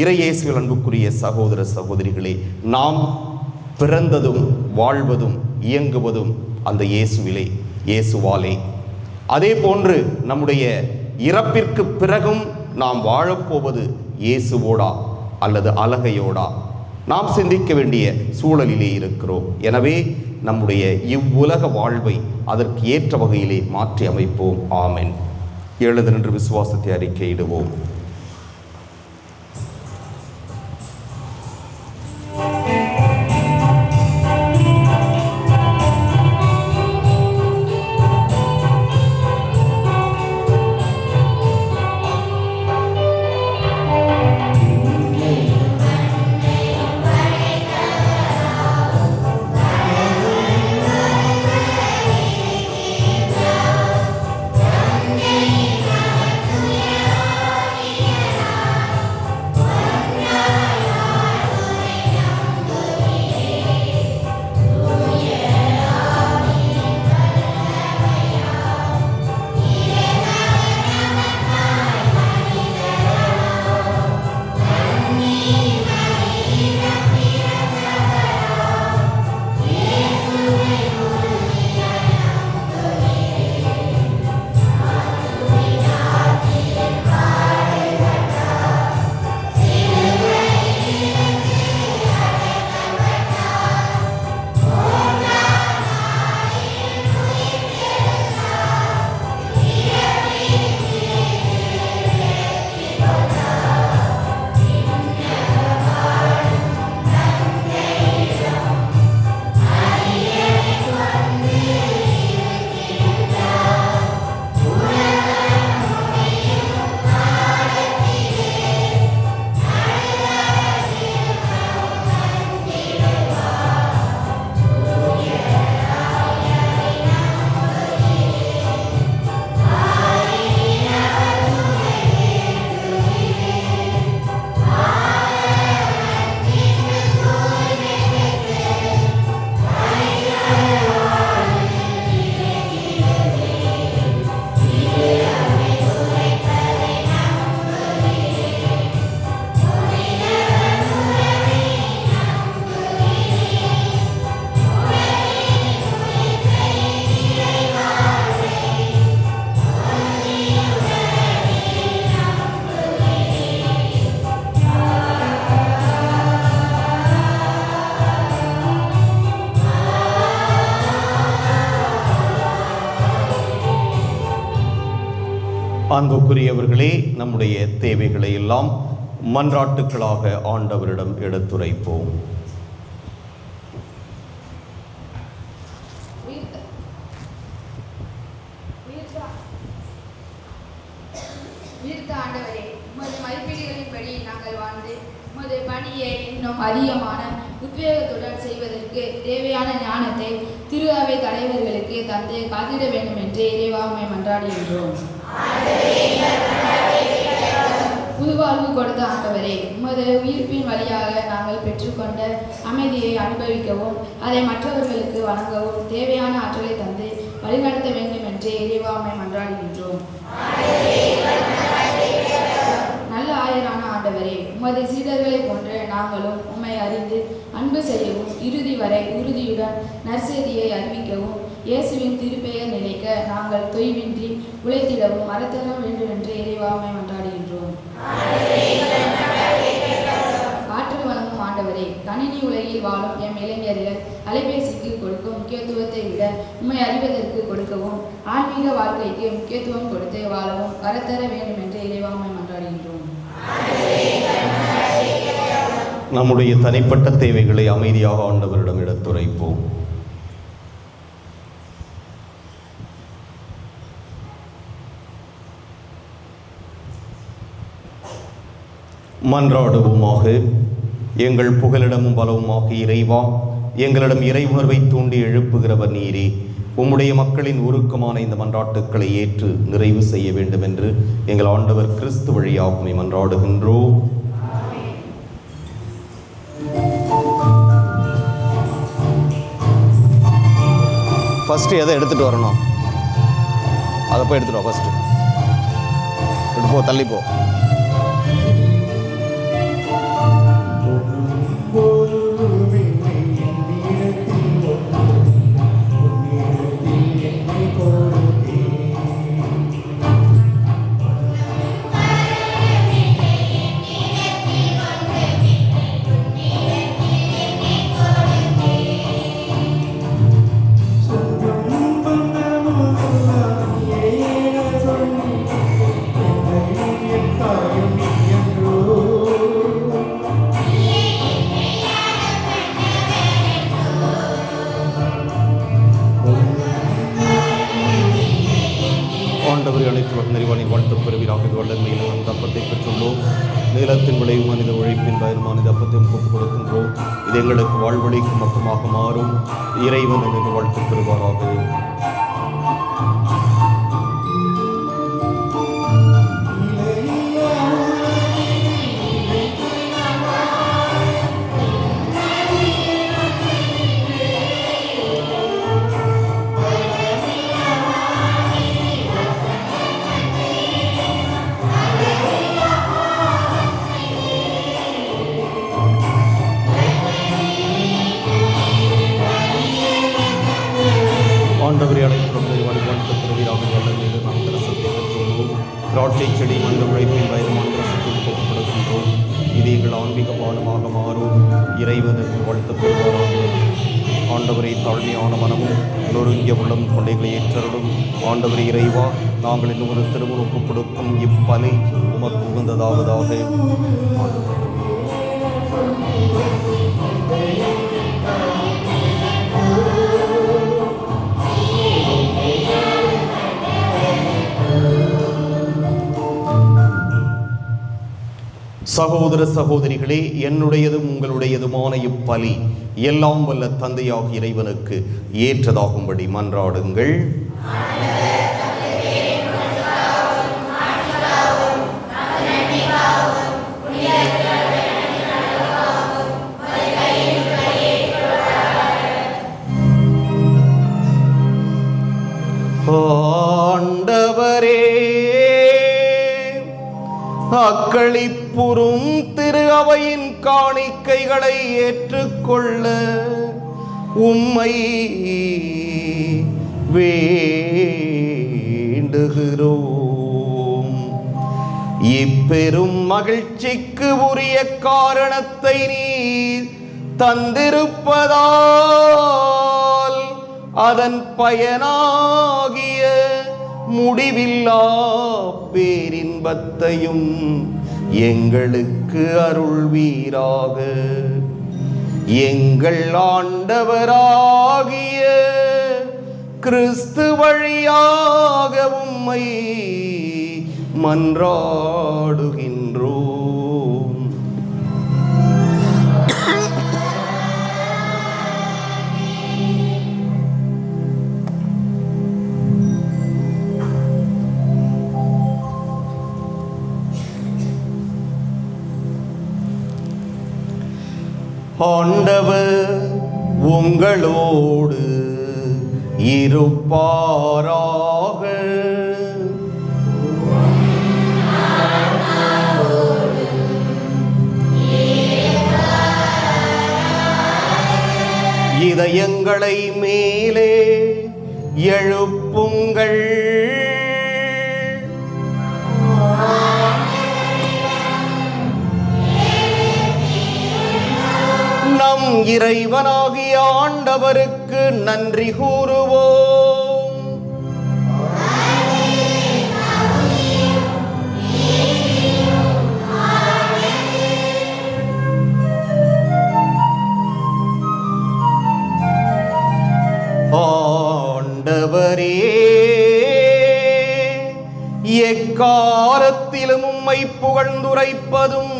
இறையேசுவில் அன்புக்குரிய சகோதர சகோதரிகளே, நாம் பிறந்ததும் வாழ்வதும் இயங்குவதும் அந்த இயேசுவாலே. அதே போன்று நம்முடைய இறப்பிற்கு பிறகும் நாம் வாழப்போவது இயேசுவோடா அல்லது அலகையோடா? நாம் சிந்திக்க வேண்டிய சூழலிலே இருக்கிறோம். எனவே நம்முடைய இவ்வுலக வாழ்வை அதற்கு ஏற்ற வகையிலே மாற்றி அமைப்போம். ஆமென். எழுந்து நின்று விசுவாசத்தை அறிக்கையிடுவோம். அன்புக்குரியவர்களே, நம்முடைய தேவைகளை எல்லாம் மன்றாட்டுக்களாக ஆண்டவரிடம் எடுத்துரைப்போம். ஆண்டவரே, உமது மதிப்பீடுகளின்படி நாங்கள் வாழ்ந்து உமது பணியை இன்னும் அதிகமான உத்வேகத்துடன் செய்வதற்கு தேவையான ஞானத்தை திரு அவை தலைவர்களுக்கு தந்து காத்திட வேண்டும் என்று இறைவாமை மன்றாடுகின்றோம். புதுவாழ்வு கொடுத்த ஆண்டவரே, உமது உயிர்ப்பின் வழியாக நாங்கள் பெற்றுக்கொண்ட அமைதியை அனுபவிக்கவும் அதை மற்றவர்களுக்கு வழங்கவும் தேவையான ஆற்றலை தந்து வழிநடத்த வேண்டும் என்று இறைவாமை மன்றாடுகின்றோம். நல்ல ஆயரான ஆண்டவரே, உமது சீடர்களை போன்று நாங்களும் உம்மை அறிந்து அன்பு செய்யவும் இறுதி வரை உறுதியுடன் நற்செய்தியை அறிவிக்கவும் இயேசுவின் திருப்பெயர் நிலைக்க நாங்கள் தொய்வின்றி உழைத்திடவும் மறத்தர வேண்டும் என்று இறைவாமை மன்றாடுகின்றோம். ஆற்றல் வழங்கும் ஆண்டவரே, கணினி உலகில் வாழும் எம் இளைஞர்கள் அலைபேசிக்கு கொடுக்கும் முக்கியத்துவத்தை விட உம்மை அறிவதற்கு கொடுக்கவும் ஆன்மீக வாழ்க்கைக்கு முக்கியத்துவம் கொடுத்து வாழவும் வரத்தர வேண்டும் என்று இறைவாமை மன்றாடுகின்றோம். நம்முடைய தனிப்பட்ட தேவைகளை அமைதியாக ஆண்டவரிடம் எடுத்துரைப்போம். மன்றாடுவோமாக. எங்கள் புகலிடமும் பலவுமாக இறைவா, எங்களிடம் இறை உணர்வை தூண்டி எழுப்புகிறவர் நீரே. உம்முடைய மக்களின் உருக்கமான இந்த மன்றாட்டுக்களை ஏற்று நிறைவு செய்ய வேண்டும் என்று எங்கள் ஆண்டவர் கிறிஸ்து வழியாக மன்றாடுகின்றோம். ஃபஸ்ட்டு எதை எடுத்துகிட்டு வரணும் அதை போய் எடுத்துகிட்டு வா. ஃபஸ்ட்டு எடுத்து போ, தள்ளிப்போ. ஆண்டவரை அழைத்து நிறைவானின் வாழ்த்து பெறுவீராக. இது வல்லமையில் அந்த அப்பத்தை பெற்றுள்ளோம். நீளத்தின் விளைவு மனித உழைப்பின் பயனுமான இந்த அப்பத்தை ஒப்புக் கொடுக்கின்றோம். இது எங்களுக்கு வாழ்வழிக்கும் மொத்தமாக மாறும். இறைவன் என்று வாழ்த்து பெறுவாராக. ஆண்டவரை அழைக்கிறோம். வாழ்த்து பெறுவீராக. வல்லமையில் நாம் ரசத்தை பெற்றுள்ளோம். திராட்சை செடி மனித உழைப்பின் பயனுமான ரசத்தை ஒப்புக் கொடுக்கின்றோம். இது எங்கள் ஆன்மீக பானமாக மாறும். இறைவனுக்கு வாழ்த்து பெறுவாராக. ஆண்டவரை தாழ்மையான மனமும் நொறுங்கிய உள்ளம் கொண்டைகளை ஏற்றருடும். ஆண்டவரை இறைவா, நாங்கள் இன்னும் ஒரு திருமுறுப்பு கொடுக்கும் இப்பலை உமக்கு உகந்ததாவதாக. சகோதர சகோதரிகளே, என்னுடையதும் உங்களுடையதுமான இப்பலி எல்லாம் வல்ல தந்தையாக இறைவனுக்கு ஏற்றதாகும்படி மன்றாடுங்கள். ஆண்டவரே, அக்களிப்புறும் திரு அவையின் காணிக்கைகளை ஏற்றுக்கொள்ள உம்மை வேண்டுகிறோம். இப்பெரும் மகிழ்ச்சிக்கு உரிய காரணத்தை நீர் தந்திருப்பதால் அதன் பயனாகிய முடிவில்லா பேரின்பத்தையும் எங்களுக்கு அருள்வீராக. எங்கள் ஆண்டவராகிய கிறிஸ்து வழியாக உம்மை மன்றாடுகின்றோம். ஆண்டவர் உங்களோடு இருப்பாராக. இதயங்களை மேலே எழுப்புங்கள். நம் இறைவனாகிய ஆண்டவருக்கு நன்றி கூறுவோம். ஆண்டவரே, எக்காலத்திலும் உம்மை புகழ்ந்துரைப்பதும்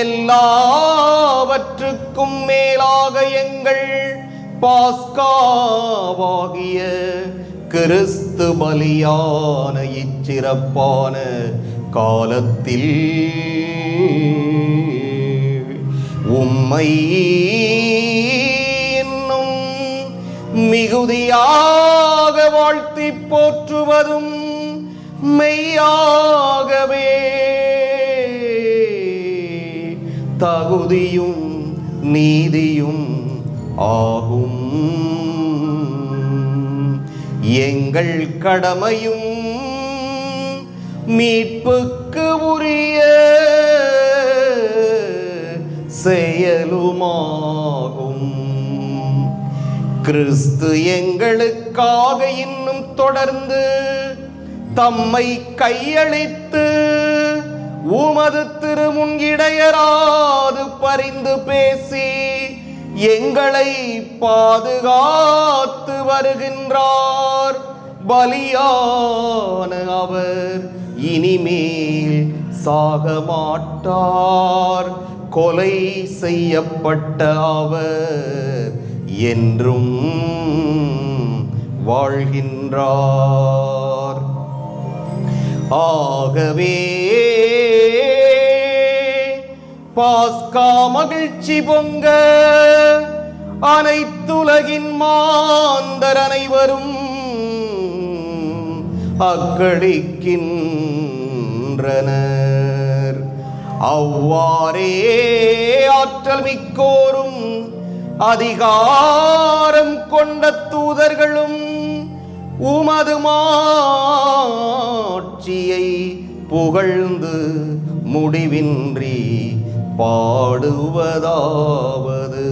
எல்லாவற்றுக்கும் மேலாக எங்கள் பாஸ்காவாகிய கிறிஸ்து பலியான இச்சிறப்பான காலத்தில் உம்மை இன்னும் மிகுதியாக வாழ்த்தி போற்றுவதும் மெய்யாகவே தகுதியும் நீதியும் ஆகும். எங்கள் கடமையும் மீட்புக்கு உரிய செயலுமாகும். கிறிஸ்து எங்களுக்காக இன்னும் தொடர்ந்து தம்மை கையளித்து உமது திருமுன் இடையராது பரிந்து பேசி எங்களை பாதுகாத்து வருகின்றார். பலியான அவர் இனிமேல் சாக மாட்டார். கொலை செய்யப்பட்ட அவர் என்றும் வாழ்கின்றார். ஆகவே பாஸ்கா மகிழ்ச்சி பொங்க அனைத்துலகின் மாந்தர் அனைவரும் அக்களிக்கின்றனர். அவ்வாறே ஆற்றல் மிக்கோரும் அதிகாரம் கொண்ட தூதர்களும் உமது மாட்சியை புகழ்ந்து முடிவின்றி பாடுவதாவது.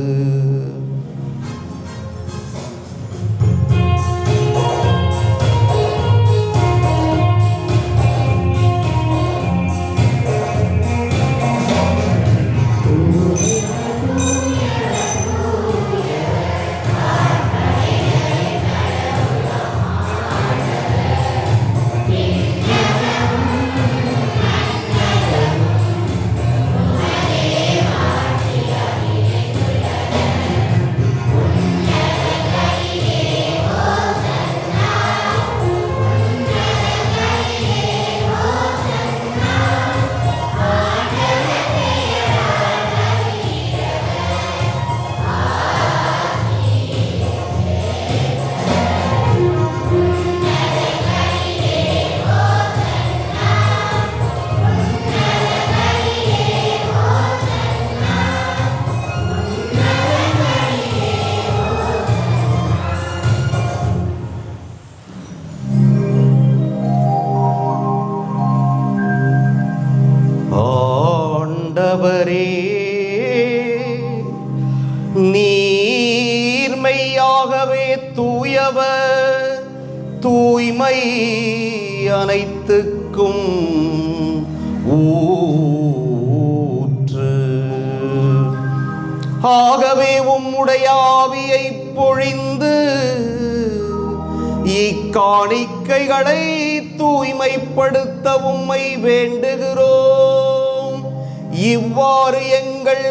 அனைத்துக்கும் ஊற்று. ஆகவே உம்முடைய ஆவியை பொழிந்து இக்காணிக்கைகளை தூய்மைப்படுத்த உம்மை வேண்டுகிறோம். இவ்வாறு எங்கள்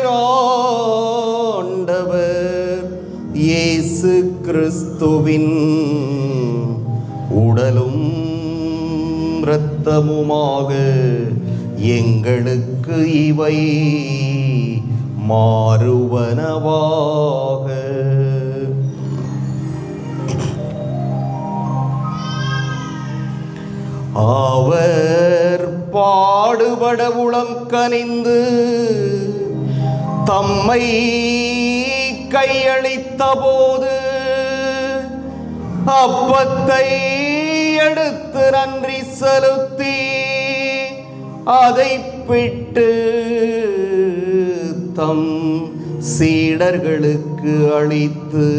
ஆண்டவர் இயேசு கிறிஸ்துவின் உடலும் இரத்தமுமாக எங்களுக்கு இவை மாறுவனவாக. அவர் பாடுபட உளம் கனிந்து தம்மை கையளித்த போது அப்பத்தை எடுத்து நன்றி செலுத்தி அதை பிட்டு தம் சீடர்களுக்கு அளித்து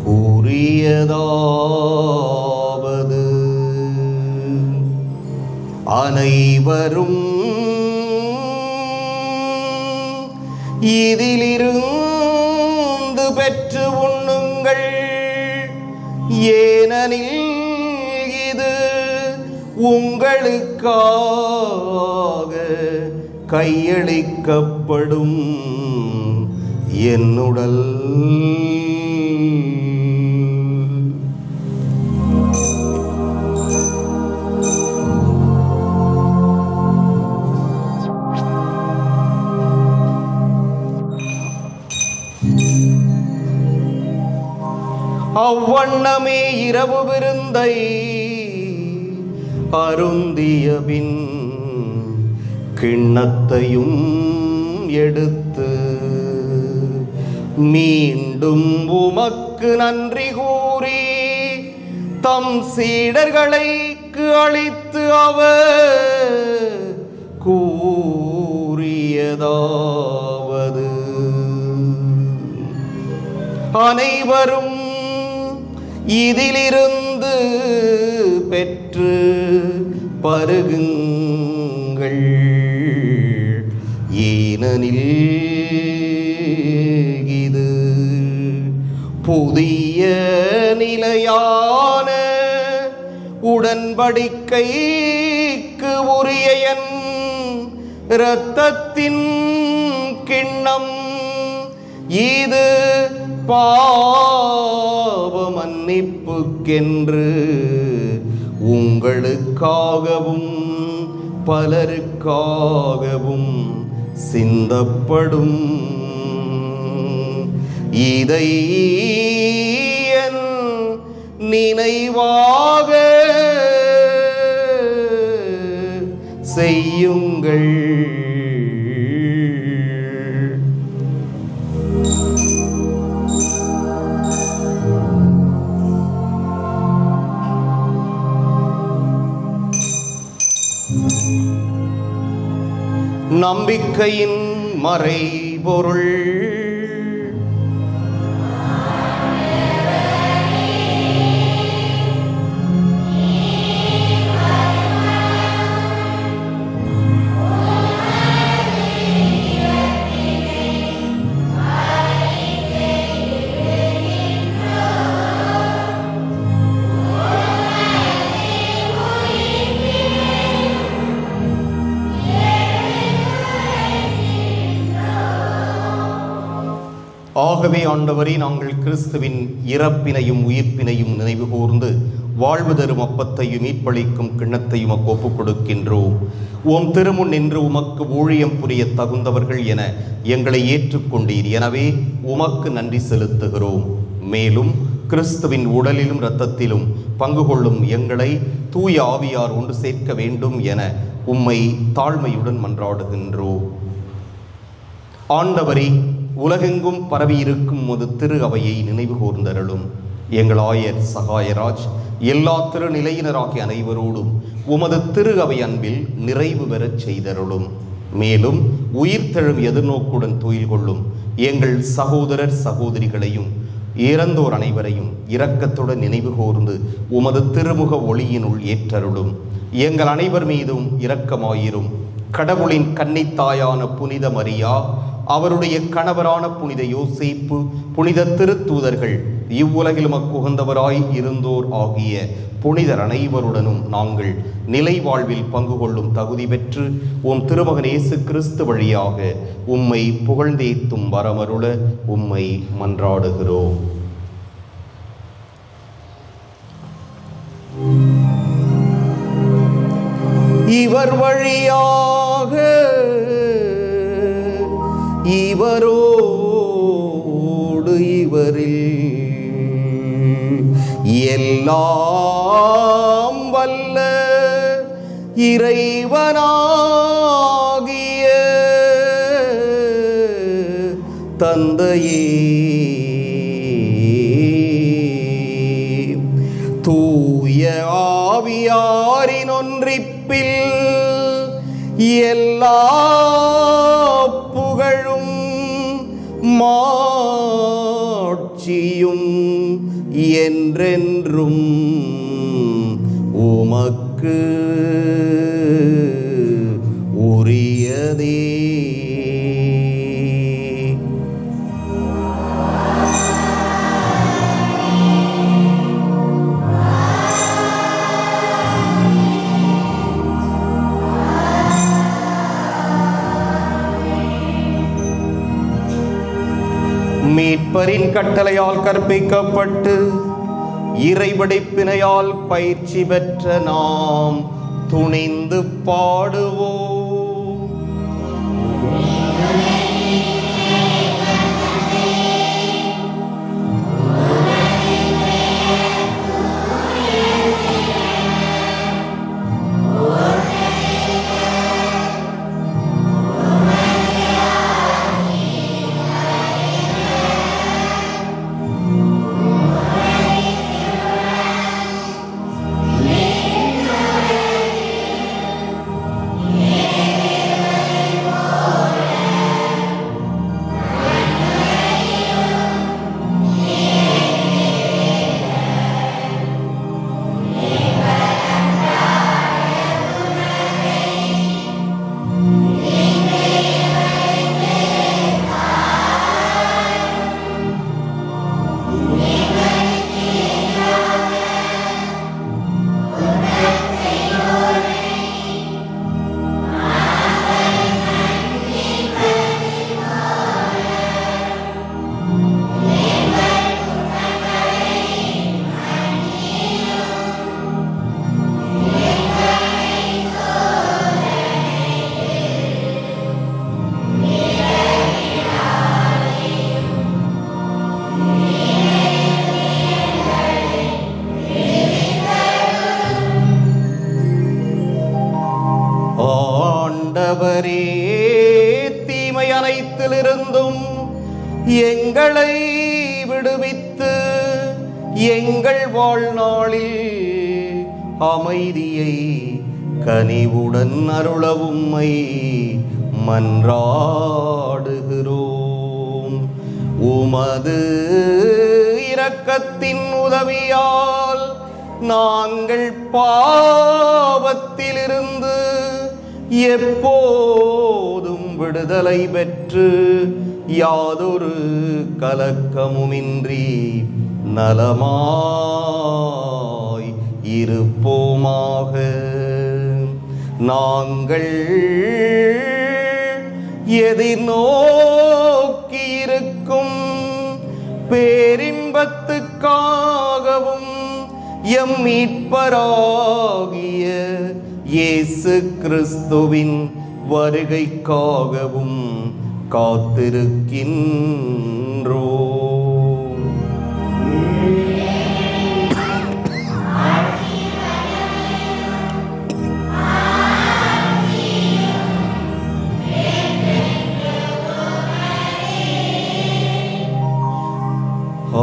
கூறியதாவது: அனைவரும் இதிலிருந்து பெற்று உண்ணுங்கள், ஏனெனில் இது உங்களுக்காக கையளிக்கப்படும் என் உடல். அவ்வண்ணமே இரவு விருந்தை அருந்தியபின் கிண்ணத்தையும் எடுத்து மீண்டும் உமக்கு நன்றி கூறி தம் சீடர்களுக்கு அளித்து அவர் கூறியதாவது: அனைவரும் இதிலிருந்து பெற்று பருகுங்கள், ஏனெனில் இது புதிய நிலையான உடன்படிக்கைக்கு உரிய என் இரத்தத்தின் கிண்ணம். இது பாவ மன்னிப்புக்கென்று உங்களுக்காகவும் பலருக்காகவும் சிந்தப்படும். இதை என் நினைவாக செய்யுங்கள். நம்பிக்கையின் மறைபொருள். ஆகவே ஆண்டவரே, நாங்கள் கிறிஸ்துவின் இறப்பினையும் உயிர்ப்பினையும் நினைவு கூர்ந்து வாழ்வு தரும் அப்பத்தையும் மீட்பளிக்கும் கிண்ணத்தையும் ஒப்புக் கொடுக்கின்றோம். உம் திருமுன் நின்று உமக்கு ஊழியம் புரிய தகுந்தவர்கள் என எங்களை ஏற்றுக்கொண்டீர். எனவே உமக்கு நன்றி செலுத்துகிறோம். மேலும் கிறிஸ்துவின் உடலிலும் இரத்தத்திலும் பங்கு கொள்ளும் எங்களை தூய ஆவியார் ஒன்று சேர்க்க வேண்டும் என உம்மை தாழ்மையுடன் மன்றாடுகின்றோம். ஆண்டவரே, உலகெங்கும் பரவியிருக்கும் உமது திரு அவையை நினைவு கூர்ந்தருளும். எங்கள் ஆயர் சகாயராஜ் எல்லா திருநிலையினராகிய அனைவரோடும் உமது திரு அவை அன்பில் நிறைவு பெறச் செய்தருளும். மேலும் உயிர்த்தெழும் எதிர்நோக்குடன் துயில் கொள்ளும் எங்கள் சகோதரர் சகோதரிகளையும் இறந்தோர் அனைவரையும் இரக்கத்துடன் நினைவு கூர்ந்து உமது திருமுக ஒளியினுள் ஏற்றருளும். எங்கள் அனைவர் மீதும் இரக்கமாயிரும். கடவுளின் கன்னித்தாயான புனித மரியா, அவருடைய கணவரான புனித யோசேப்பு, புனித திருத்தூதர்கள், இவ்வுலகில் உகந்தவராய் இருந்தோர் ஆகிய புனிதர் அனைவருடனும் நாங்கள் நிலை வாழ்வில் பங்கு கொள்ளும் தகுதி பெற்று உம் திருமகன் இயேசு கிறிஸ்து வழியாக உம்மை புகழ்ந்தேத்தும் வரமருள உம்மை மன்றாடுகிறோம். இவர் வழியாக இவரோடு இவரில் எல்லாம் வல்ல இறைவனாகிய தந்தையே, தூய ஆவியாரின் ஒன்றிப்பில் எல்லா புகழும் மாட்சியும் என்றென்றும் உமக்கு உரியதே. மீட்பரின் கட்டளையால் கற்பிக்கப்பட்டு இறைபடைப்பினையால் பயிற்சி பெற்ற நாம் துணிந்து பாடுவோம். ஆண்டவரே, தீமை அனைத்திலிருந்தும் எங்களை விடுவித்து எங்கள் வாழ்நாளில் அமைதியை கனிவுடன் அருள உம்மை மன்றாடுகிறோம். உமது இரக்கத்தின் உதவியால் நாங்கள் பாவத்திலிருந்து எப்போதும் விடுதலை பெற்று யாதொரு கலக்கமுமின்றி நலமாய் இருப்போமாக. நாங்கள் எதிர்நோக்கியிருக்கும் பேரின்பத்துக்காகவும் எம் மீட்பராகிய இயேசு கிறிஸ்துவின் வருகைக்காகவும் காத்திருக்கின்றோம்.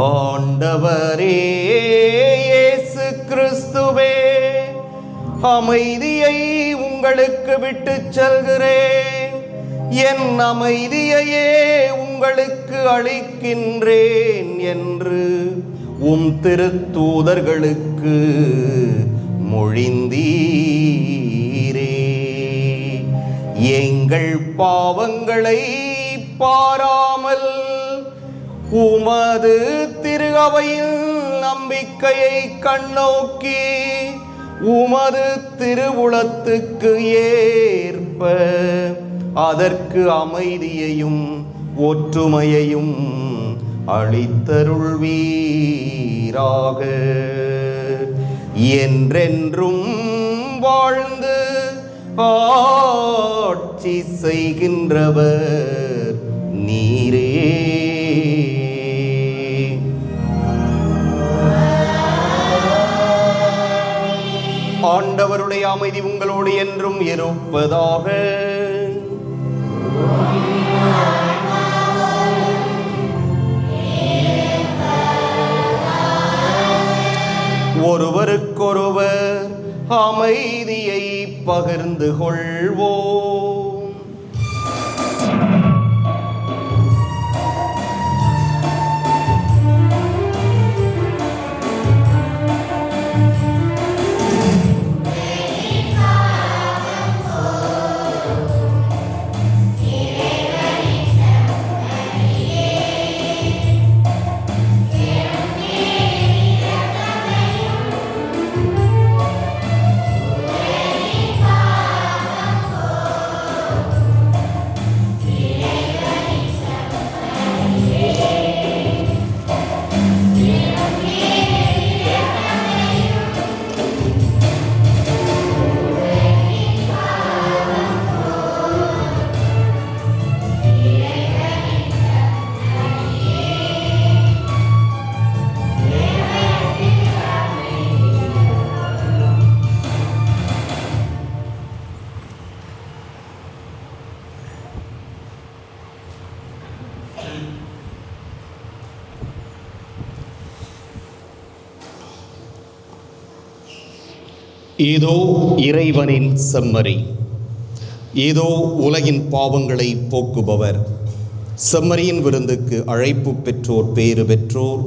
ஆண்டவரே இயேசு கிறிஸ்துவே, அமைதியை உங்களுக்கு விட்டுச் செல்கிறேன், என் அமைதியையே உங்களுக்கு அளிக்கின்றேன் என்று உம் திருத்தூதர்களுக்கு மொழிந்தீரே. எங்கள் பாவங்களை பாராமல் உமது திரு அவையில் நம்பிக்கையை கண்ணோக்கி உமது திருவுளத்துக்கு ஏற்ப அதற்கு அமைதியையும் ஒற்றுமையையும் அளித்தருள்வீராக. என்றென்றும் வாழ்ந்து ஆட்சி செய்கின்றவர் நீரே. ஆண்டவருடைய அமைதி உங்களோடு என்றும் இருப்பதாக. ஒருவருக்கொருவர் அமைதியை பகிர்ந்து கொள்வோம். இதோ இறைவனின் செம்மறி, இதோ உலகின் பாவங்களை போக்குபவர். செம்மறியின் விருந்துக்கு அழைப்பு பெற்றோர் பேறு பெற்றோர்.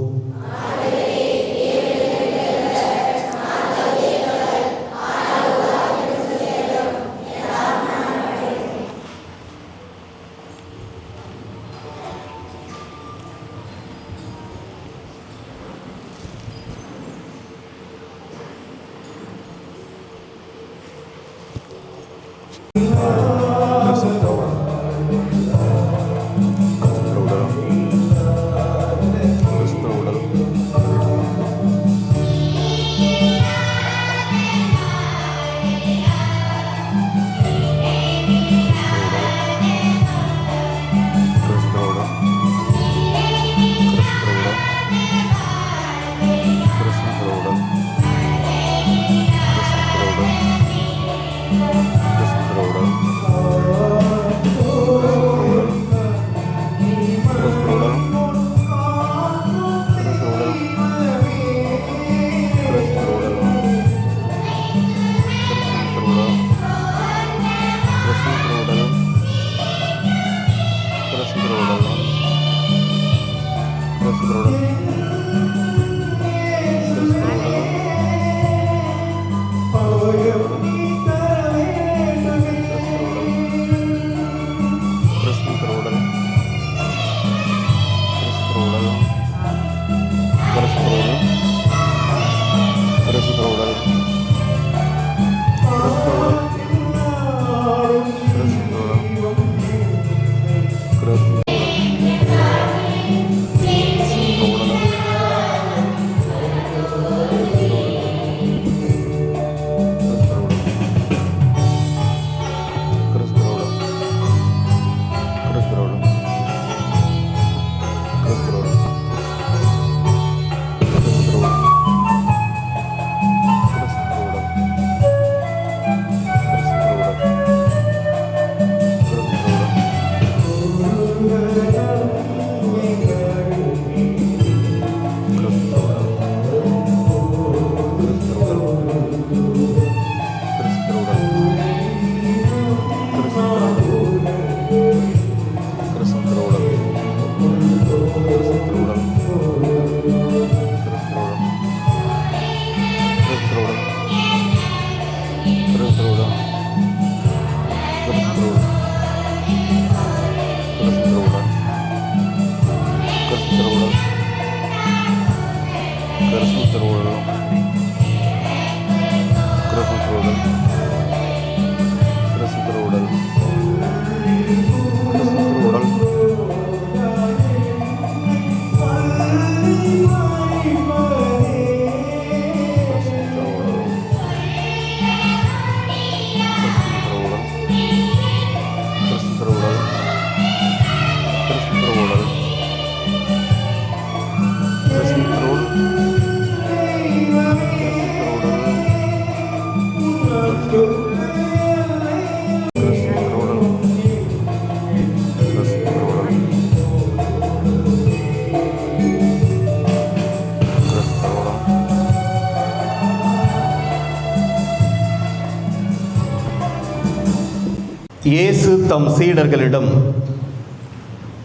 இயேசு தம் சீடர்களிடம்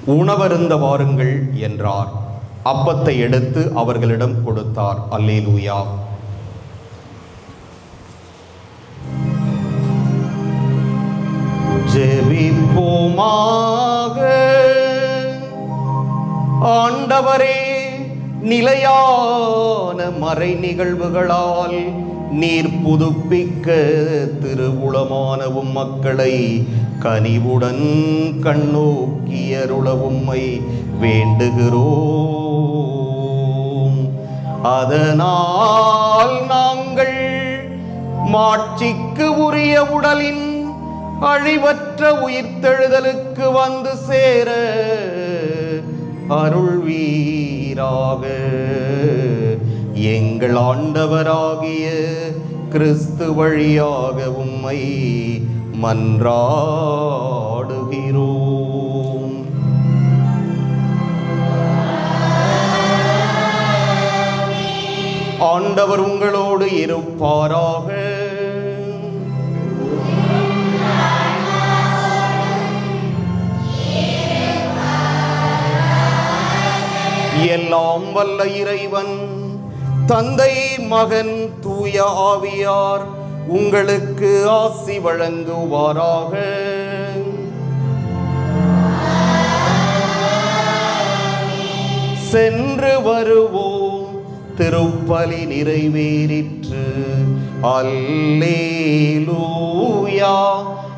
உணவருந்த வாருங்கள் என்றார். அப்பத்தை எடுத்து அவர்களிடம் கொடுத்தார். அல்லேலூயா. ஜெபிப்போமாக. ஆண்டவரே, நிலையான மறை நிகழ்வுகளால் நீர் புதுப்பிக்க திருவுளமானவும் மக்களை கனிவுடன் கண்ணோக்கியருள உம்மை வேண்டுகிறோம். அதனால் நாங்கள் மாட்சிக்கு உரிய உடலின் அழிவற்ற உயிர்த்தெழுதலுக்கு வந்து சேர அருள்வீராக. எங்கள் ஆண்டவராகிய கிறிஸ்து வழியாக உம்மை மன்றாடுகிறோம். ஆண்டவர் உங்களோடு இருப்பாராக. எல்லாம் வல்ல இறைவன் தந்தை, மகன், தூய ஆவியார் உங்களுக்கு ஆசி வழங்குவாராக. சென்று வருவோம். திருப்பலி நிறைவேறிற்று. அல்லேலூயா,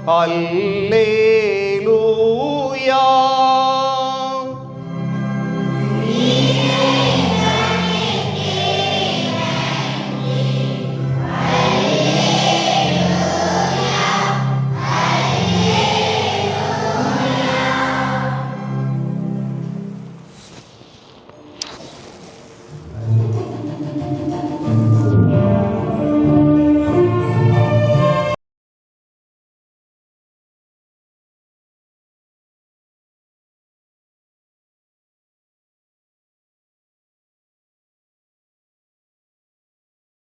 அல்லேலூயா.